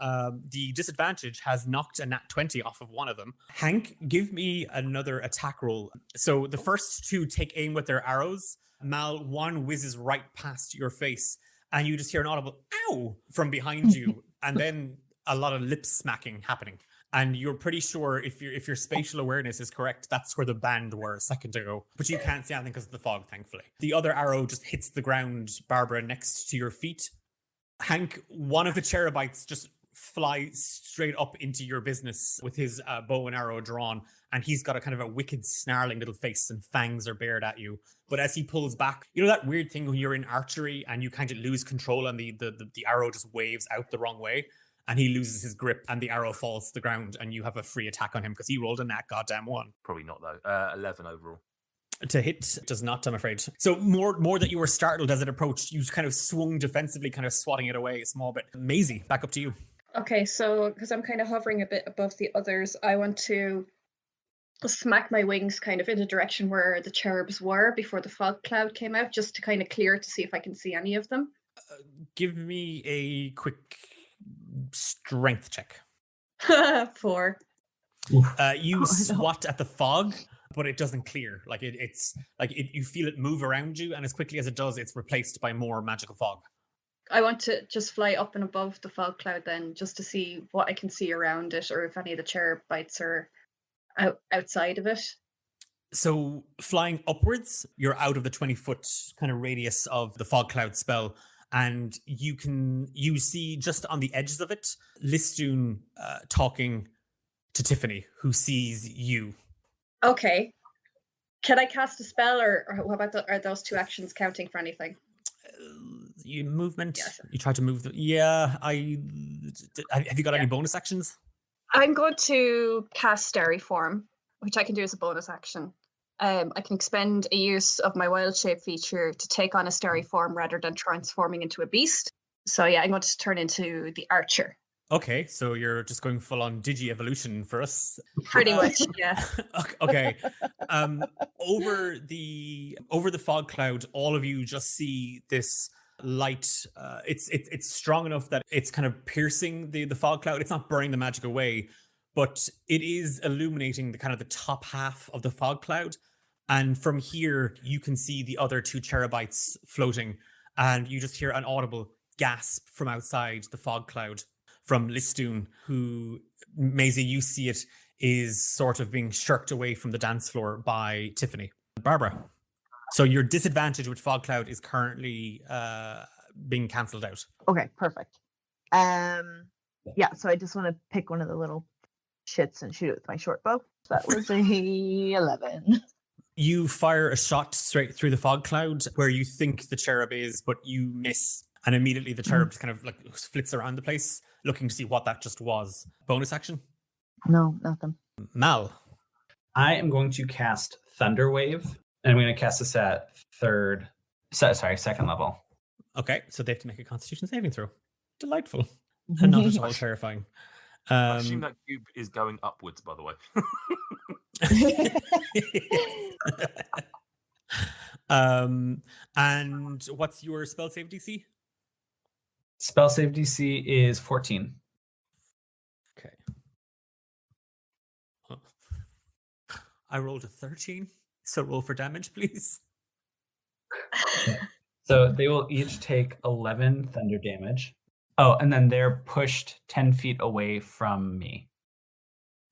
The disadvantage has knocked a nat 20 off of one of them. Hank, give me another attack roll. So the first 2 take aim with their arrows. Mal, one whizzes right past your face, and you just hear an audible "ow" from behind you, and then a lot of lip smacking happening. And you're pretty sure if your spatial awareness is correct, that's where the band were a second ago. But you can't see anything because of the fog, thankfully. The other arrow just hits the ground, Barbara, next to your feet. Hank, one of the cherubites just flies straight up into your business with his bow and arrow drawn. And he's got a kind of a wicked, snarling little face, and fangs are bared at you. But as he pulls back, you know that weird thing when you're in archery and you kind of lose control and the arrow just waves out the wrong way? And he loses his grip and the arrow falls to the ground and you have a free attack on him because he rolled a nat goddamn 1. Probably not, though. 11 overall. To hit does not, I'm afraid. So more that you were startled as it approached, you kind of swung defensively, kind of swatting it away a small bit. Maisie, back up to you. Okay, so because I'm kind of hovering a bit above the others, I want to smack my wings kind of in the direction where the cherubs were before the fog cloud came out, just to kind of clear to see if I can see any of them. Give me a quick strength check. 4. You swat at the fog, but it doesn't clear. Like it's like you feel it move around you, and as quickly as it does, it's replaced by more magical fog. I want to just fly up and above the fog cloud then, just to see what I can see around it, or if any of the cherubites are outside of it. So flying upwards, you're out of the 20-foot kind of radius of the fog cloud spell, and you see just on the edges of it, Listoon talking to Tiffany, who sees you. Okay. Can I cast a spell, or what about are those 2 actions counting for anything? You movement. Yes. You try to move. Have you got any bonus actions? I'm going to cast Starry Form, which I can do as a bonus action. I can expend a use of my wild shape feature to take on a starry form rather than transforming into a beast. So yeah, I'm going to turn into the archer. Okay, so you're just going full on digi-evolution for us. Pretty much, yeah. Okay. Over the fog cloud, all of you just see this light. It's strong enough that it's kind of piercing the fog cloud. It's not burning the magic away, but it is illuminating the kind of the top half of the fog cloud. And from here, you can see the other 2 cherubites floating, and you just hear an audible gasp from outside the fog cloud from Listoon, who, Maisie, you see it, is sort of being shirked away from the dance floor by Tiffany. Barbara, so your disadvantage with fog cloud is currently being cancelled out. Okay, perfect. Yeah, so I just want to pick one of the little shits and shoot it with my short bow. So that was a 11. You fire a shot straight through the fog cloud where you think the cherub is, but you miss. And immediately the cherub just kind of like flits around the place, looking to see what that just was. Bonus action? No, nothing. Mal. I am going to cast Thunder Wave, and I'm going to cast this at second level. Okay, so they have to make a Constitution saving throw. Delightful. And not at all terrifying. I assume that cube is going upwards, by the way. And what's your spell save DC? Spell save DC is 14. Okay. I rolled a 13, so roll for damage, please. So they will each take 11 thunder damage. Oh, and then they're pushed 10 feet away from me.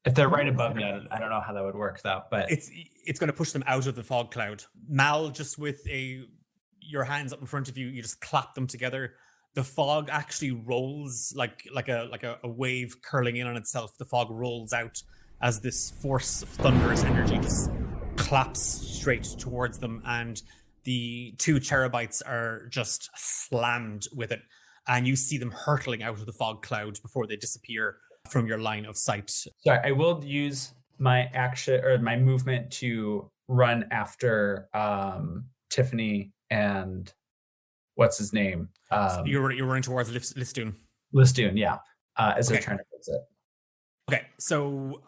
If they're right above me, I don't know how that would work though, but it's going to push them out of the fog cloud. Mal, just with your hands up in front of you, you just clap them together. The fog actually rolls like a wave curling in on itself. The fog rolls out as this force of thunderous energy just claps straight towards them, and the 2 cherubites are just slammed with it. And you see them hurtling out of the fog cloud before they disappear from your line of sight. Sorry, I will use my action or my movement to run after Tiffany and what's his name? So you're running towards Listoon. Listoon, yeah. As they're trying to fix it. Okay, so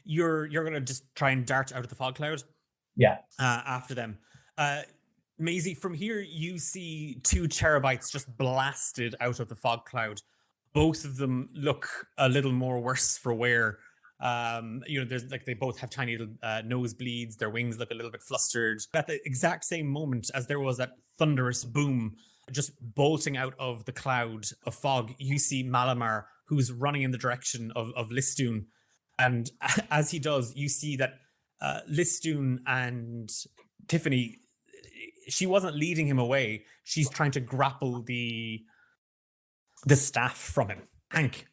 you're gonna just try and dart out of the fog cloud. Yeah. After them. Maisie, from here you see two cherubites just blasted out of the fog cloud. Both of them look a little more worse for wear. There's like they both have tiny little nosebleeds. Their wings look a little bit flustered. At the exact same moment as there was that thunderous boom, just bolting out of the cloud of fog, you see Malamar, who's running in the direction of Listoon. And as he does, you see that Listoon and Tiffany, she wasn't leading him away. She's trying to grapple the staff from him. Hank.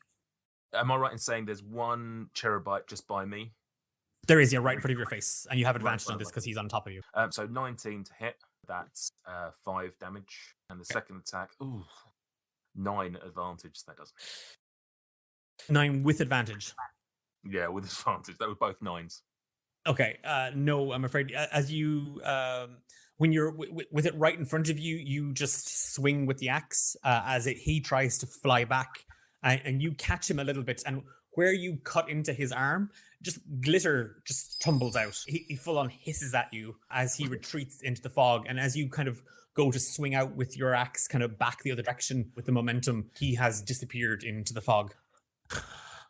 Am I right in saying there's one cherubite just by me? There is, yeah, right in front of your face. And you have advantage Right, on this because he's on top of you. So 19 to hit. That's 5 damage. And the second attack, 9 advantage. That doesn't. 9 with advantage. Yeah, with advantage. That were both 9s. Okay. No, I'm afraid. As you, when you're with it right in front of you, you just swing with the axe he tries to fly back, and you catch him a little bit. And where you cut into his arm, just glitter just tumbles out. He full on hisses at you as he retreats into the fog. And as you kind of go to swing out with your axe, kind of back the other direction with the momentum, he has disappeared into the fog.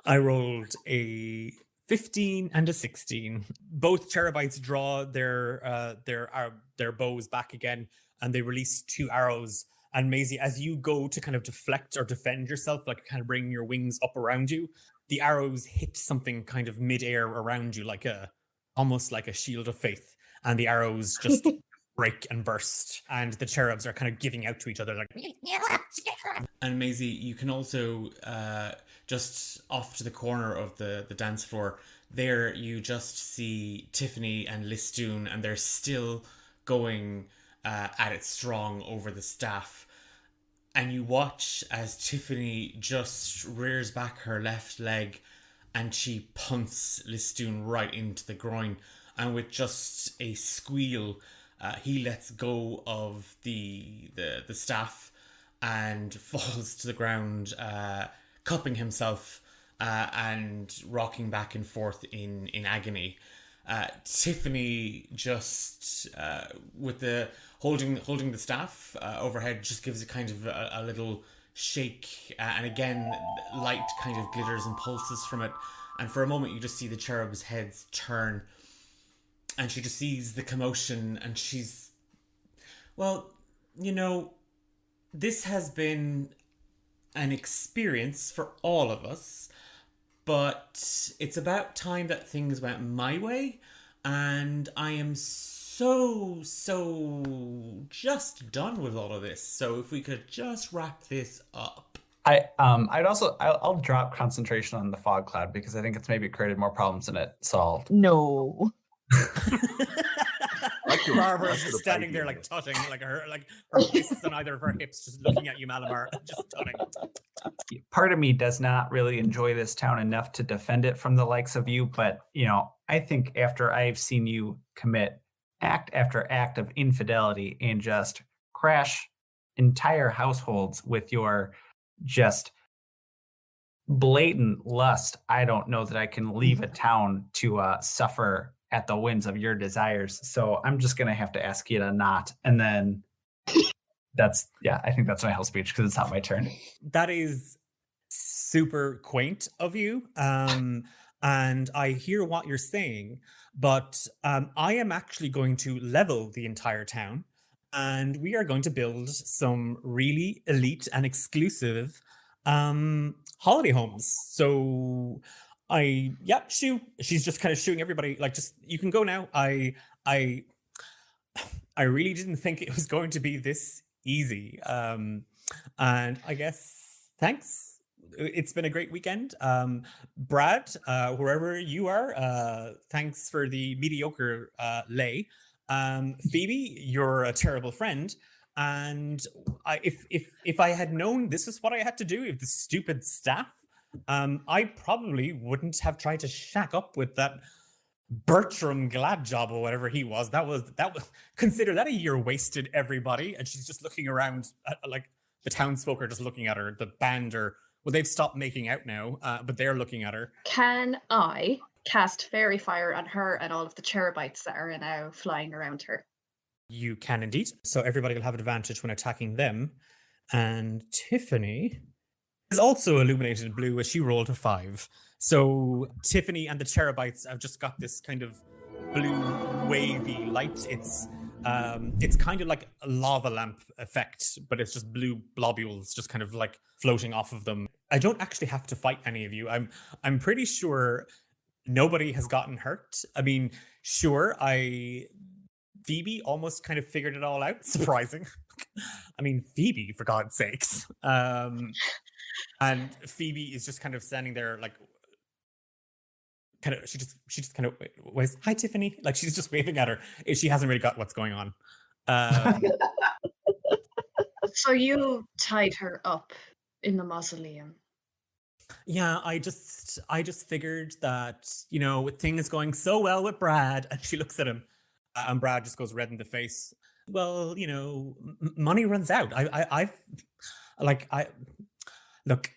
I rolled a 15 and a 16. Both cherubites draw their bows back again, and they release 2 arrows. And Maisie, as you go to kind of deflect or defend yourself, like kind of bring your wings up around you, the arrows hit something kind of midair around you, almost like a shield of faith. And the arrows just break and burst, and the cherubs are kind of giving out to each other, like. And Maisie, you can also just off to the corner of the dance floor. There, you just see Tiffany and Listoon, and they're still going at it strong over the staff. And you watch as Tiffany just rears back her left leg, and she punts Listoon right into the groin. And with just a squeal, he lets go of the staff and falls to the ground, cupping himself and rocking back and forth in agony. Tiffany just with the holding the staff overhead just gives it kind of a little shake, and again light kind of glitters and pulses from it, and for a moment you just see the cherubs' heads turn, and she just sees the commotion, and she's, well, this has been an experience for all of us, but it's about time that things went my way, and I am so just done with all of this. So if we could just wrap this up. I'll drop concentration on the fog cloud because I think it's maybe created more problems than it solved. No. Barbara's just standing there like tutting, like her fists on either of her hips, just looking at you, Malamar, just tutting. Part of me does not really enjoy this town enough to defend it from the likes of you, but I think after I've seen you commit act after act of infidelity and just crash entire households with your just blatant lust, I don't know that I can leave a town to suffer at the whims of your desires. So I'm just going to have to ask you to not. And then I think that's my whole speech because it's not my turn. That is super quaint of you. And I hear what you're saying, but I am actually going to level the entire town, and we are going to build some really elite and exclusive holiday homes. So she's just kind of shooing everybody, like, just, you can go now. I really didn't think it was going to be this easy. And I guess, thanks. It's been a great weekend. Brad, wherever you are, thanks for the mediocre lay. Phoebe, you're a terrible friend. And if I had known this is what I had to do with the stupid staff, I probably wouldn't have tried to shack up with that Bertram Gladjob or whatever he was. That was consider that a year wasted, everybody. And she's just looking around at, like, the townsfolk are just looking at her. The band are Well, they've stopped making out now, but they're looking at her. Can I cast fairy fire on her and all of the cherubites that are now flying around her? You can indeed. So everybody will have advantage when attacking them. And Tiffany is also illuminated blue as she rolled a 5. So Tiffany and the cherubites have just got this kind of blue wavy light. It's kind of like a lava lamp effect, but it's just blue globules just kind of like floating off of them. I don't actually have to fight any of you. I'm pretty sure nobody has gotten hurt. I mean, sure, Phoebe almost kind of figured it all out. Surprising. I mean, Phoebe, for God's sakes. And Phoebe is just kind of standing there, like, kind of. She just kind of waves, "Hi, Tiffany." Like she's just waving at her. She hasn't really got what's going on. So you tied her up in the mausoleum. Yeah, I just figured that, you know, with things going so well with Brad, and she looks at him, and Brad just goes red in the face. Well, you know, money runs out. Look,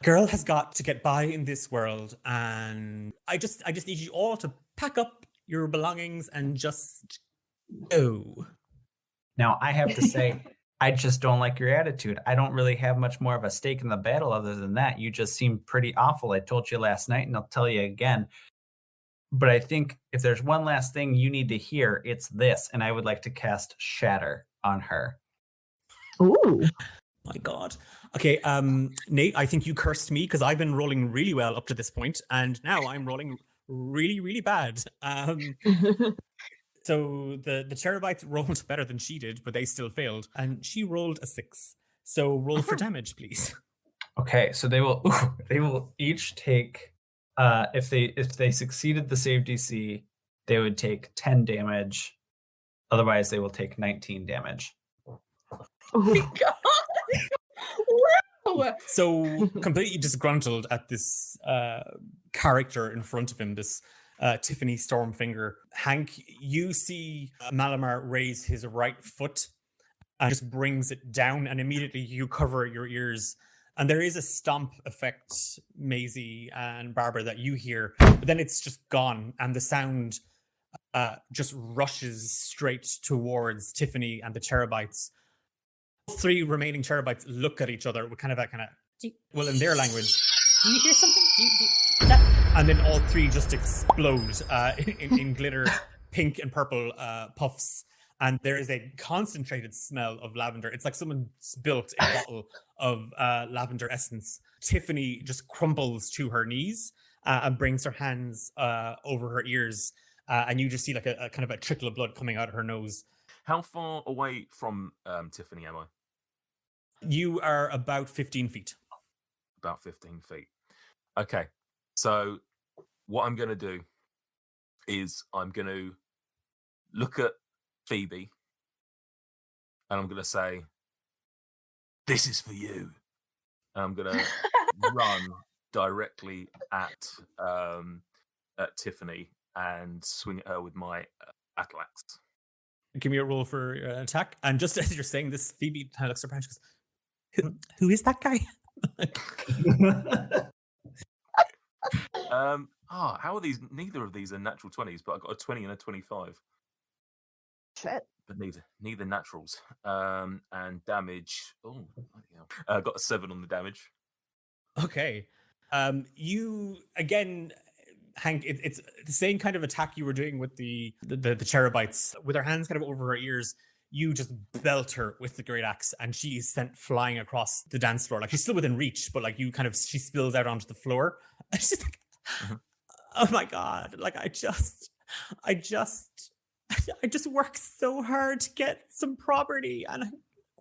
girl has got to get by in this world, and I just need you all to pack up your belongings and just go. Now, I have to say, I just don't like your attitude. I don't really have much more of a stake in the battle other than that. You just seem pretty awful. I told you last night, and I'll tell you again. But I think if there's one last thing you need to hear, it's this. And I would like to cast Shatter on her. Ooh. My God. Okay, Nate, I think you cursed me because I've been rolling really well up to this point, and now I'm rolling really, really bad. So the cherubites rolled better than she did, but they still failed, and she rolled a 6. So roll for damage, please. Okay, so they will each take if they succeeded the save DC, they would take 10 damage. Otherwise, they will take 19 damage. Oh my God. Wow. So completely disgruntled at this character in front of him, this Tiffany Stormfinger. Hank, you see Malamar raise his right foot and just brings it down, and immediately you cover your ears. And there is a stomp effect, Maisie and Barbara, that you hear, but then it's just gone, and the sound just rushes straight towards Tiffany and the cherubites. 3 remaining cherubites look at each other with kind of, well, in their language, "Do you hear something? Do you that?" And then all 3 just explode in glitter, pink and purple puffs. And there is a concentrated smell of lavender. It's like someone spilt a bottle of lavender essence. Tiffany just crumples to her knees and brings her hands over her ears. And you just see like a kind of a trickle of blood coming out of her nose. How far away from Tiffany am I? You are about 15 feet. About 15 feet. Okay. So what I'm going to do is I'm going to look at Phoebe and I'm going to say, "This is for you." And I'm going to run directly at Tiffany and swing at her with my battle axe. Give me a roll for attack. And just as you're saying this, Phoebe kind of looks around. She goes, who is that guy? How are these? Neither of these are natural 20s, but I got a 20 and a 25. Shit. But neither naturals. And damage. Oh, I got a 7 on the damage. Okay. You again, Hank. It's the same kind of attack you were doing with the cherubites. With her hands kind of over her ears, you just belt her with the great axe, and she is sent flying across the dance floor. Like she's still within reach, but like she spills out onto the floor. And she's like, "Oh my God! Like I just worked so hard to get some property, and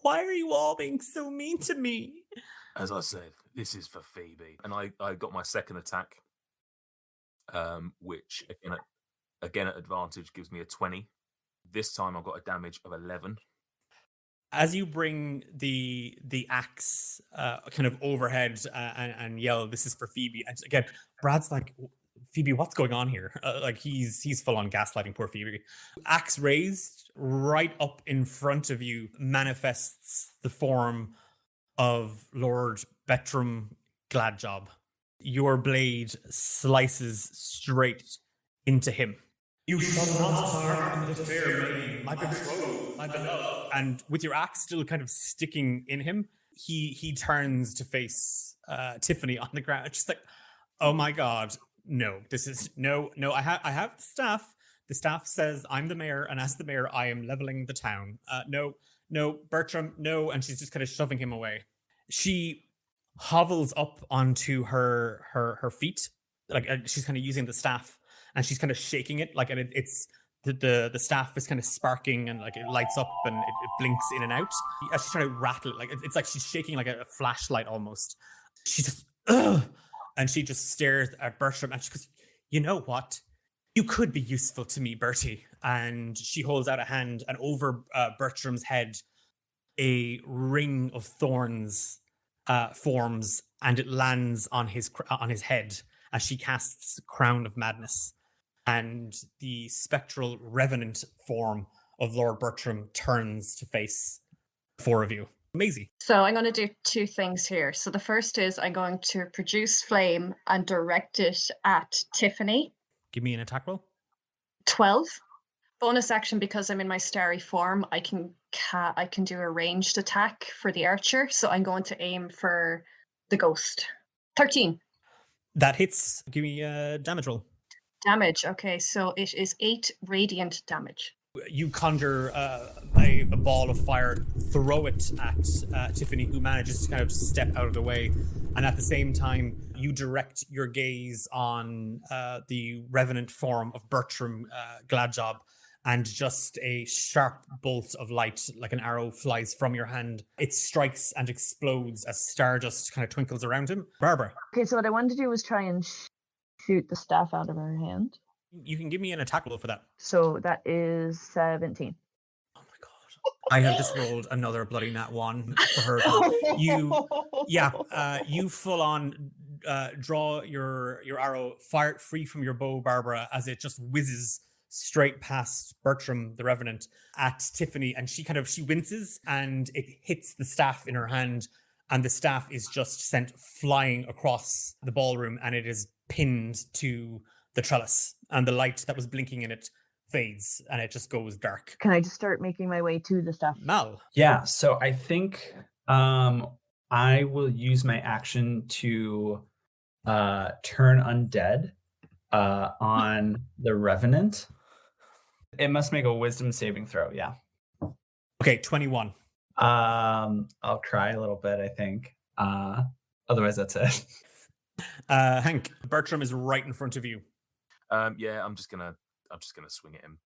why are you all being so mean to me?" As I said, this is for Phoebe. And I got my second attack, which again at advantage gives me a 20. This time I've got a damage of 11. As you bring the axe kind of overhead and yell, "This is for Phoebe," and again, Brad's like, "Phoebe, what's going on here?" Like he's full on gaslighting poor Phoebe. Axe raised right up in front of you manifests the form of Lord Bertram Gladjob. Your blade slices straight into him. You shall not harm the fair maiden, my betrothed, my beloved. And with your axe still kind of sticking in him, he turns to face Tiffany on the ground, just like, oh my god, no, this is no. I have the staff. The staff says I'm the mayor, and as the mayor, I am leveling the town. No, Bertram, no. And she's just kind of shoving him away. She hovels up onto her feet, like she's kind of using the staff, and she's kind of shaking it, like, and it's the staff is kind of sparking, and like it lights up and it blinks in and out. She's trying to rattle it, like it's like she's shaking like a flashlight almost. She just and she just stares at Bertram, and she goes, "You know what? You could be useful to me, Bertie." And she holds out a hand, and over Bertram's head, a ring of thorns forms, and it lands on his head as she casts Crown of Madness. And the spectral revenant form of Lord Bertram turns to face the four of you. Maisie. So I'm going to do two things here. So the first is I'm going to produce flame and direct it at Tiffany. Give me an attack roll. 12. Bonus action, because I'm in my starry form, I can do a ranged attack for the archer. So I'm going to aim for the ghost. 13. That hits. Give me a damage roll. Damage. Okay, so it is 8 radiant damage. You conjure a ball of fire, throw it at Tiffany, who manages to kind of step out of the way. And at the same time, you direct your gaze on the revenant form of Bertram Gladjob, and just a sharp bolt of light, like an arrow, flies from your hand. It strikes and explodes as stardust kind of twinkles around him. Barbara. Okay, so what I wanted to do was try and shoot the staff out of her hand. You can give me an attack roll for that. So that is 17. Oh my god. I have just rolled another bloody nat 1 for her. You full on draw your arrow, fire it free from your bow, Barbara, as it just whizzes straight past Bertram the Revenant at Tiffany, and she winces, and it hits the staff in her hand, and the staff is just sent flying across the ballroom, and it is pinned to the trellis, and the light that was blinking in it fades, and it just goes dark. Can I just start making my way to the staff? Mal. Yeah, so I think I will use my action to turn undead on the Revenant. It must make a wisdom saving throw, yeah. Okay, 21. I'll try a little bit, I think. Otherwise, that's it. Hank, Bertram is right in front of you. Yeah, I'm just gonna swing at him.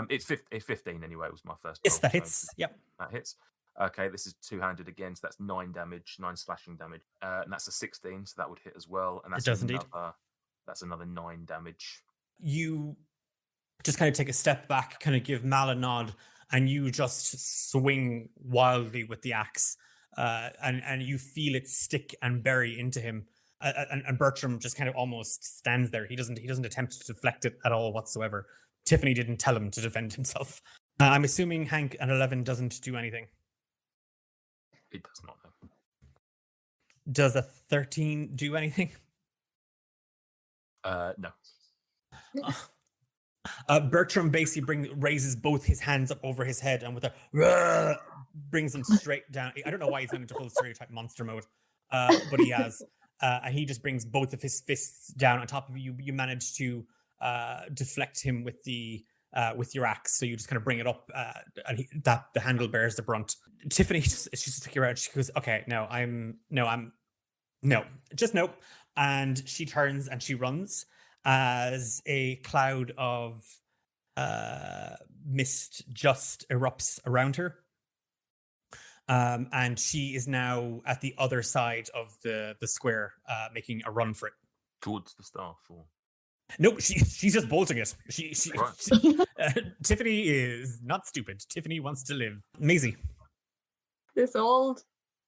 It's 15 anyway. Was my first. Yes, roll, that so hits. Yep, that hits. Okay, this is two-handed again, so that's 9 damage, 9 slashing damage, and that's a 16, so that would hit as well. And that's it does indeed. That's another 9 damage. You just kind of take a step back, kind of give Mal a nod, and you just swing wildly with the axe, and you feel it stick and bury into him. And Bertram just kind of almost stands there. He doesn't attempt to deflect it at all whatsoever. Tiffany didn't tell him to defend himself. I'm assuming Hank at 11 doesn't do anything. It does not. No. Does a 13 do anything? No. Bertram basically raises both his hands up over his head, and with a brings him straight down. I don't know why he's gone into full stereotype monster mode, but he has. And he just brings both of his fists down on top of you. You manage to deflect him with your axe, so you just kind of bring it up, and the handle bears the brunt. Tiffany, she's just looking around. She goes, "Okay, no, just no." And she turns and she runs as a cloud of mist just erupts around her. And she is now at the other side of the square, making a run for it. Towards the staff, or nope, she's just bolting it. Tiffany is not stupid. Tiffany wants to live. Maisie. This old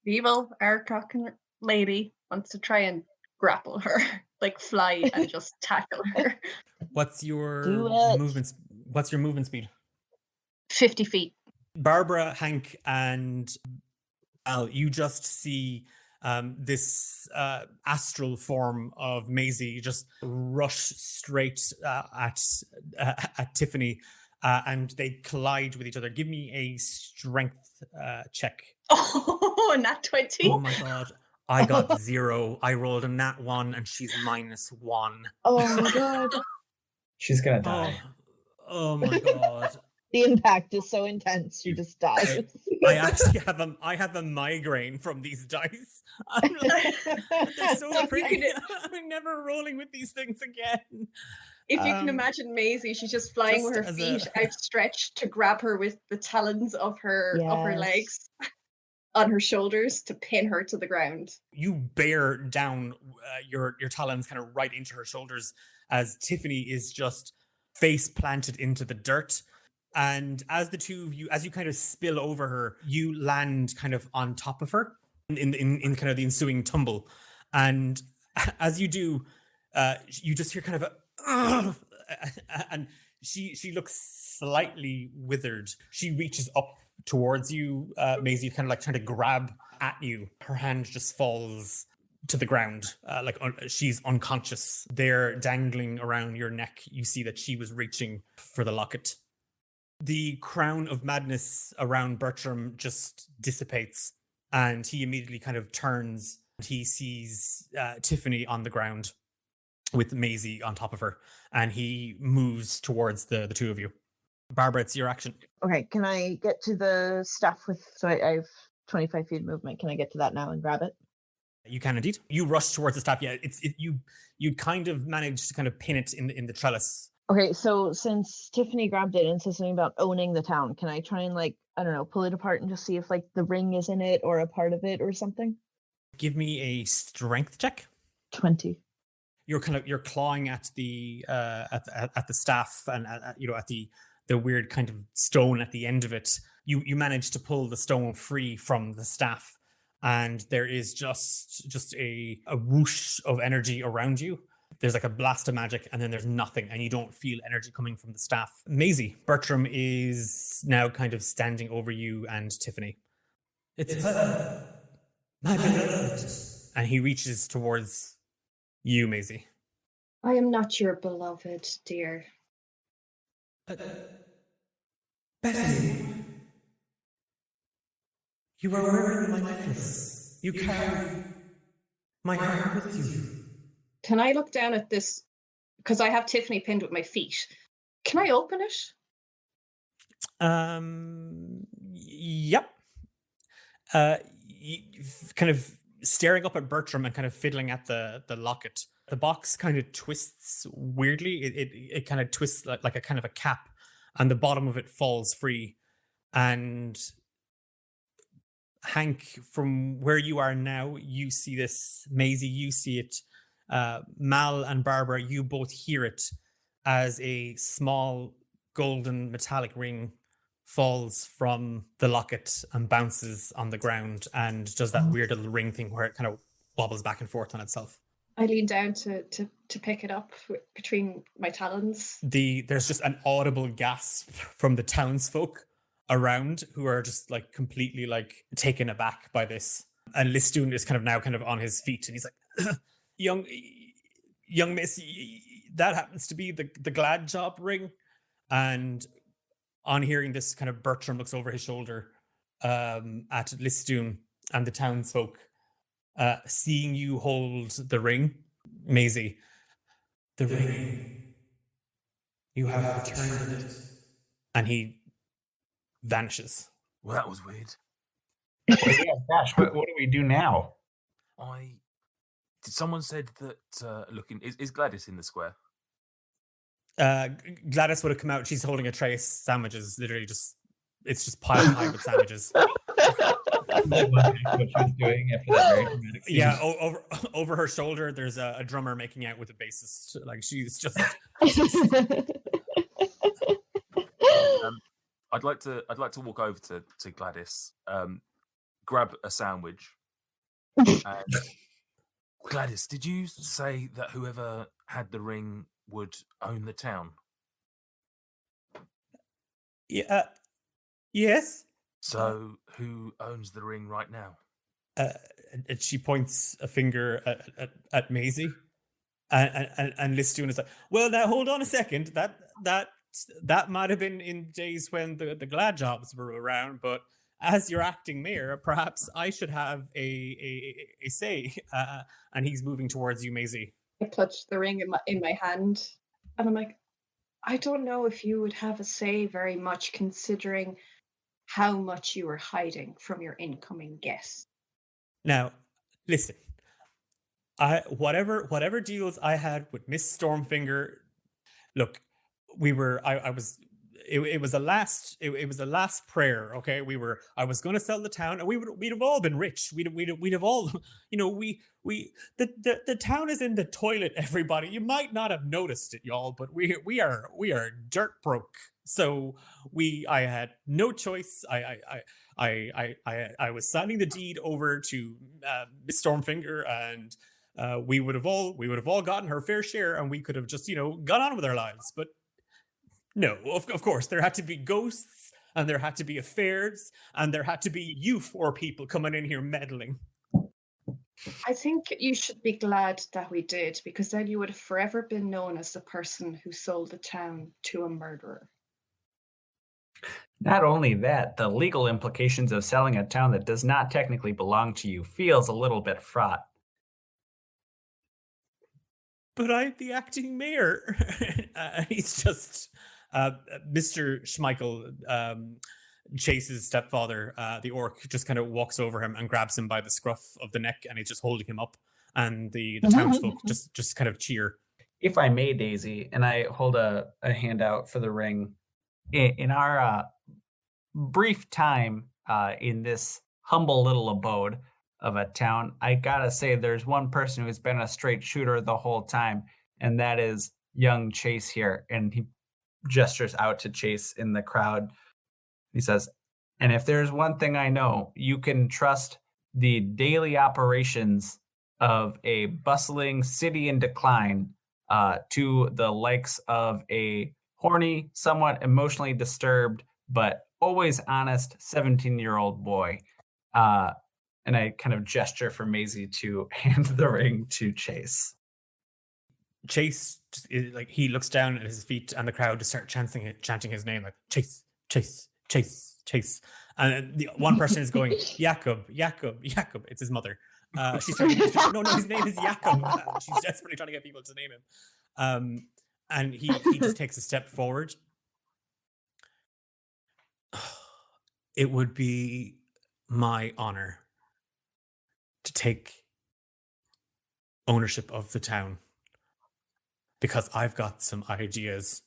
evil Arcock lady wants to try and grapple her, like fly and just tackle her. What's your movement? What's your movement speed? 50 feet. Barbara, Hank, and Al, you just see this astral form of Maisie just rush straight at Tiffany, and they collide with each other. Give me a strength check. Oh, nat 20. Oh my god. I got 0. I rolled a nat 1 and she's -1. Oh my god. She's gonna die. Oh my god. The impact is so intense, she just dies. I actually have a migraine from these dice. I'm like, they're so pretty. I'm never rolling with these things again. If you can imagine Maisie, she's just flying with her just feet as outstretched to grab her with the talons of her Yes. legs on her shoulders to pin her to the ground. You bear down your talons kind of right into her shoulders as Tiffany is just face planted into the dirt. And as the two of you, as you kind of spill over her, you land kind of on top of her in kind of the ensuing tumble. And as you do, you just hear kind of a and she looks slightly withered. She reaches up towards you, Maisie, kind of like trying to grab at you. Her hand just falls to the ground, she's unconscious. There, dangling around your neck, you see that she was reaching for the locket. The crown of madness around Bertram just dissipates, and he immediately kind of turns. He sees Tiffany on the ground with Maisie on top of her, and he moves towards the two of you. Barbara, it's your action. Okay, can I get to the staff I have 25 feet of movement. Can I get to that now and grab it? You can indeed. You rush towards the staff. Yeah, you kind of managed to kind of pin it in the trellis. Okay, so since Tiffany grabbed it and said something about owning the town, can I try and pull it apart and just see if the ring is in it or a part of it or something? Give me a strength check. 20. You're clawing at the staff and at the weird kind of stone at the end of it. You manage to pull the stone free from the staff, and there is just a whoosh of energy around you. There's like a blast of magic, and then there's nothing, and you don't feel energy coming from the staff. Maisie, Bertram is now kind of standing over you and Tiffany. It's her, my beloved. And he reaches towards you, Maisie. I am not your beloved, dear. Betty, you are wearing my necklace. You carry my heart with you. Can I look down at this? Because I have Tiffany pinned with my feet. Can I open it? Yep. Kind of staring up at Bertram and kind of fiddling at the locket. The box kind of twists weirdly. It kind of twists like a kind of a cap, and the bottom of it falls free. And Hank, from where you are now, you see this. Maisie, you see it. Mal and Barbara, you both hear it as a small golden metallic ring falls from the locket and bounces on the ground and does that weird little ring thing where it kind of wobbles back and forth on itself. I lean down to pick it up between my talons. There's just an audible gasp from the townsfolk around who are just like completely like taken aback by this. And Listoon is kind of on his feet, and he's like, young miss, that happens to be the glad job ring. And on hearing this, kind of Bertram looks over his shoulder at Listoon and the townsfolk, seeing you hold the ring. Maisie, the ring, you have returned it. And he vanishes. Well, that was weird. Yeah, gosh, what do we do now? Someone said that is Gladys in the square? Gladys would have come out. She's holding a tray of sandwiches. Literally, it's just piled high with sandwiches. What she's doing after that very dramatic scene. Yeah, over her shoulder, there's a drummer making out with a bassist. Like she's just. I'd like to walk over to Gladys, grab a sandwich, and Gladys, did you say that whoever had the ring would own the town? Yeah. Yes. So who owns the ring right now? and she points a finger at Maisie, and Listoon is like, "Well, now hold on a second. That might have been in days when the glad jobs were around, but as your acting mayor, perhaps I should have a say." And he's moving towards you, Maisie. I clutch the ring in my hand, and I'm like, I don't know if you would have a say very much, considering how much you were hiding from your incoming guests. Now, listen. Whatever deals I had with Miss Stormfinger, look, it was a last prayer. Okay, I was going to sell the town, and we'd have all been rich. We'd have all, the town is in the toilet. Everybody, you might not have noticed it, y'all, but we are dirt broke. So I had no choice. I was signing the deed over to Miss Stormfinger, and we would have all gotten her fair share, and we could have just gone on with our lives. But no, of course, there had to be ghosts, and there had to be affairs, and there had to be you four people coming in here meddling. I think you should be glad that we did, because then you would have forever been known as the person who sold the town to a murderer. Not only that, the legal implications of selling a town that does not technically belong to you feels a little bit fraught. But I'm the acting mayor. He's just Mr. Schmeichel, Chase's stepfather, the orc, just kind of walks over him and grabs him by the scruff of the neck, and he's just holding him up. And the townsfolk just kind of cheer. If I may, Daisy, and I hold a hand out for the ring, in our brief time in this humble little abode of a town, I gotta say there's one person who's been a straight shooter the whole time, and that is young Chase here. And he gestures out to Chase in the crowd. He says, and if there's one thing I know, you can trust the daily operations of a bustling city in decline to the likes of a horny, somewhat emotionally disturbed, but always honest 17-year-old boy. And I kind of gesture for Maisie to hand the ring to Chase. Chase, he looks down at his feet, and the crowd just start chanting his name, like Chase, Chase, Chase, Chase. And the one person is going, Jakob, Jakob, Jakob. It's his mother. She's trying to, no, his name is Jakob. She's desperately trying to get people to name him. And he just takes a step forward. It would be my honor to take ownership of the town, because I've got some ideas,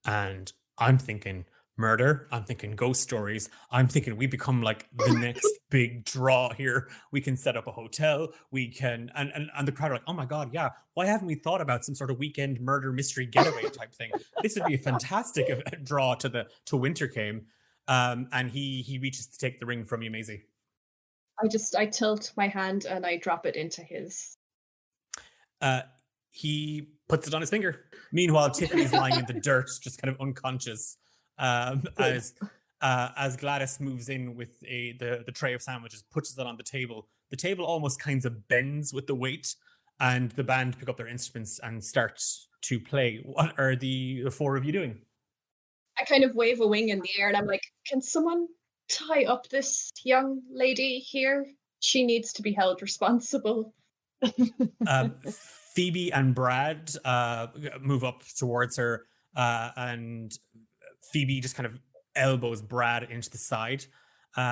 and I'm thinking murder, I'm thinking ghost stories, I'm thinking we become like the next big draw here. We can set up a hotel, we can, and the crowd are like, oh my god, yeah, why haven't we thought about some sort of weekend murder mystery getaway type thing? This would be a fantastic draw to Winter Came. And he reaches to take the ring from you, Maisie. I tilt my hand and I drop it into his. He puts it on his finger. Meanwhile, Tiffany's lying in the dirt, just kind of unconscious. As Gladys moves in with the tray of sandwiches, puts it on the table. The table almost kind of bends with the weight, and the band pick up their instruments and start to play. What are the four of you doing? I kind of wave a wing in the air, and I'm like, can someone tie up this young lady here? She needs to be held responsible. Phoebe and Brad move up towards her, and Phoebe just kind of elbows Brad into the side.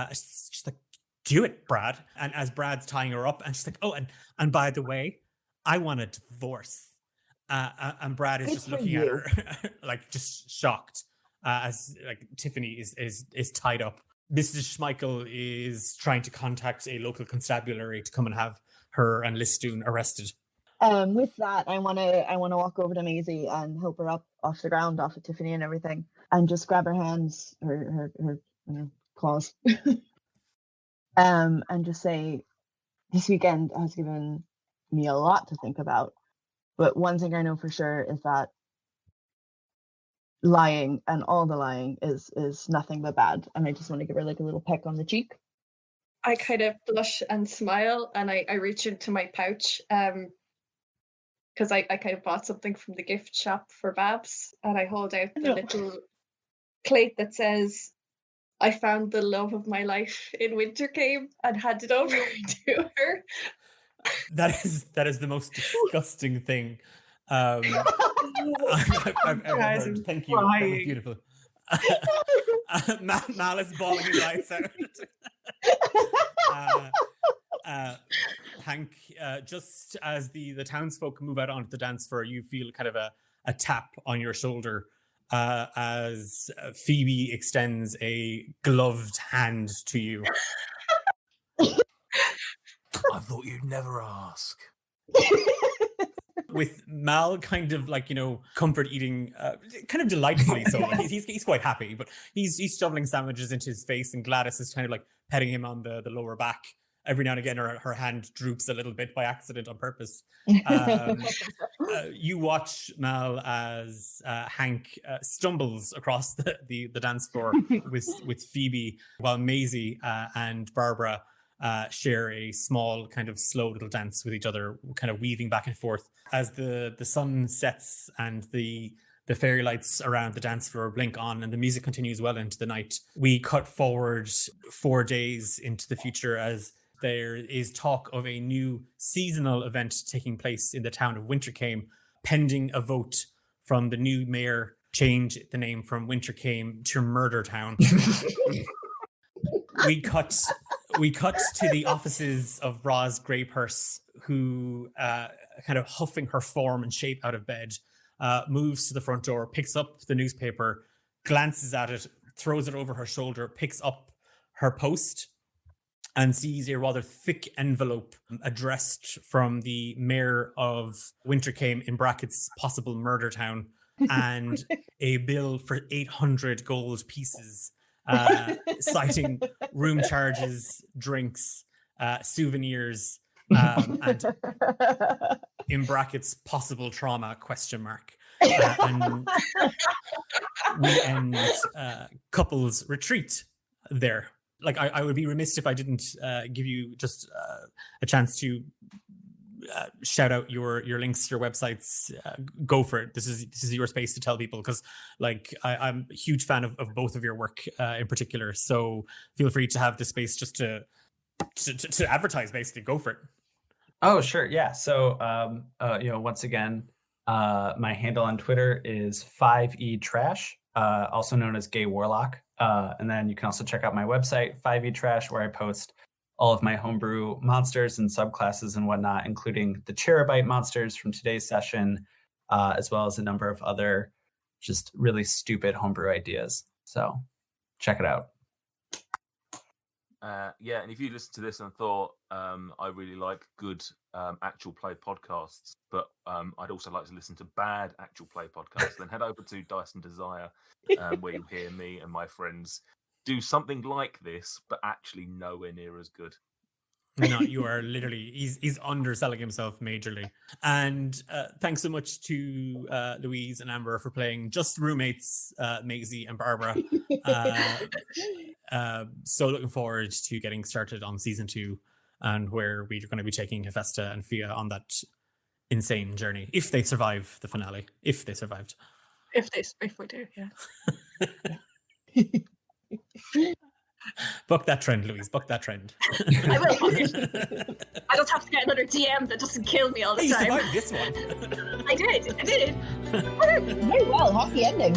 She's like, do it, Brad. And as Brad's tying her up, and she's like, oh, and by the way, I want a divorce. And Brad is just looking at her, like just shocked, as like Tiffany is tied up. Mrs. Schmeichel is trying to contact a local constabulary to come and have her and Listoon arrested. With that, I want to walk over to Maisie and help her up off the ground, off of Tiffany and everything, and just grab her hands, her claws, and just say, this weekend has given me a lot to think about, but one thing I know for sure is that lying and all the lying is nothing but bad, and I just want to give her like a little peck on the cheek, I kind of blush and smile, and I reach into my pouch because I kind of bought something from the gift shop for Babs, and I hold out the little plate that says, "I found the love of my life in Wintercame," and hand it over to her. That is the most disgusting thing I've ever heard. Thank you. That was beautiful. Mal is bawling his eyes out. Hank, just as the townsfolk move out onto the dance floor, you feel kind of a tap on your shoulder as Phoebe extends a gloved hand to you. I thought you'd never ask. With Mal kind of like, comfort eating, kind of delightfully so. Like he's quite happy, but he's shoveling sandwiches into his face, and Gladys is kind of like petting him on the lower back. Every now and again, her hand droops a little bit by accident on purpose. You watch Mal as Hank stumbles across the dance floor with Phoebe, while Maisie and Barbara share a small kind of slow little dance with each other, kind of weaving back and forth as the sun sets and the fairy lights around the dance floor blink on and the music continues well into the night. We cut forward 4 days into the future as there is talk of a new seasonal event taking place in the town of Wintercame, pending a vote from the new mayor change the name from Wintercame to Murder Town. We cut to the offices of Roz Greypurse, who, kind of huffing her form and shape out of bed, moves to the front door, picks up the newspaper, glances at it, throws it over her shoulder, picks up her post, and sees a rather thick envelope addressed from the mayor of Wintercame, in brackets, possible Murder Town, and a bill for 800 gold pieces, citing room charges, drinks, souvenirs, and in brackets, possible trauma, ? And we end couples retreat there. Like, I would be remiss if I didn't give you just a chance to shout out your links, your websites. Go for it. This is your space to tell people, because like I'm a huge fan of both of your work in particular. So feel free to have the space just to advertise. Basically, go for it. Oh, sure. Yeah. So, once again, my handle on Twitter is 5etrash, also known as Gay Warlock. And then you can also check out my website, 5etrash, where I post all of my homebrew monsters and subclasses and whatnot, including the Cherubite monsters from today's session, as well as a number of other just really stupid homebrew ideas. So check it out. Yeah, and if you listen to this and thought, I really like good actual play podcasts, but I'd also like to listen to bad actual play podcasts, then head over to Dice and Desire, where you'll hear me and my friends do something like this, but actually nowhere near as good. No, you are literally, he's underselling himself majorly. And thanks so much to Louise and Amber for playing just roommates, Maisie and Barbara. So looking forward to getting started on season 2, and where we're going to be taking Hephaestus and Fia on that insane journey, if they survive the finale. If they survived. If we do, yeah. Buck that trend, Louise. Buck that trend. I will buck it. I don't have to get another DM that doesn't kill me all the Hey, you time. survived this one. I did. Very well. Happy ending.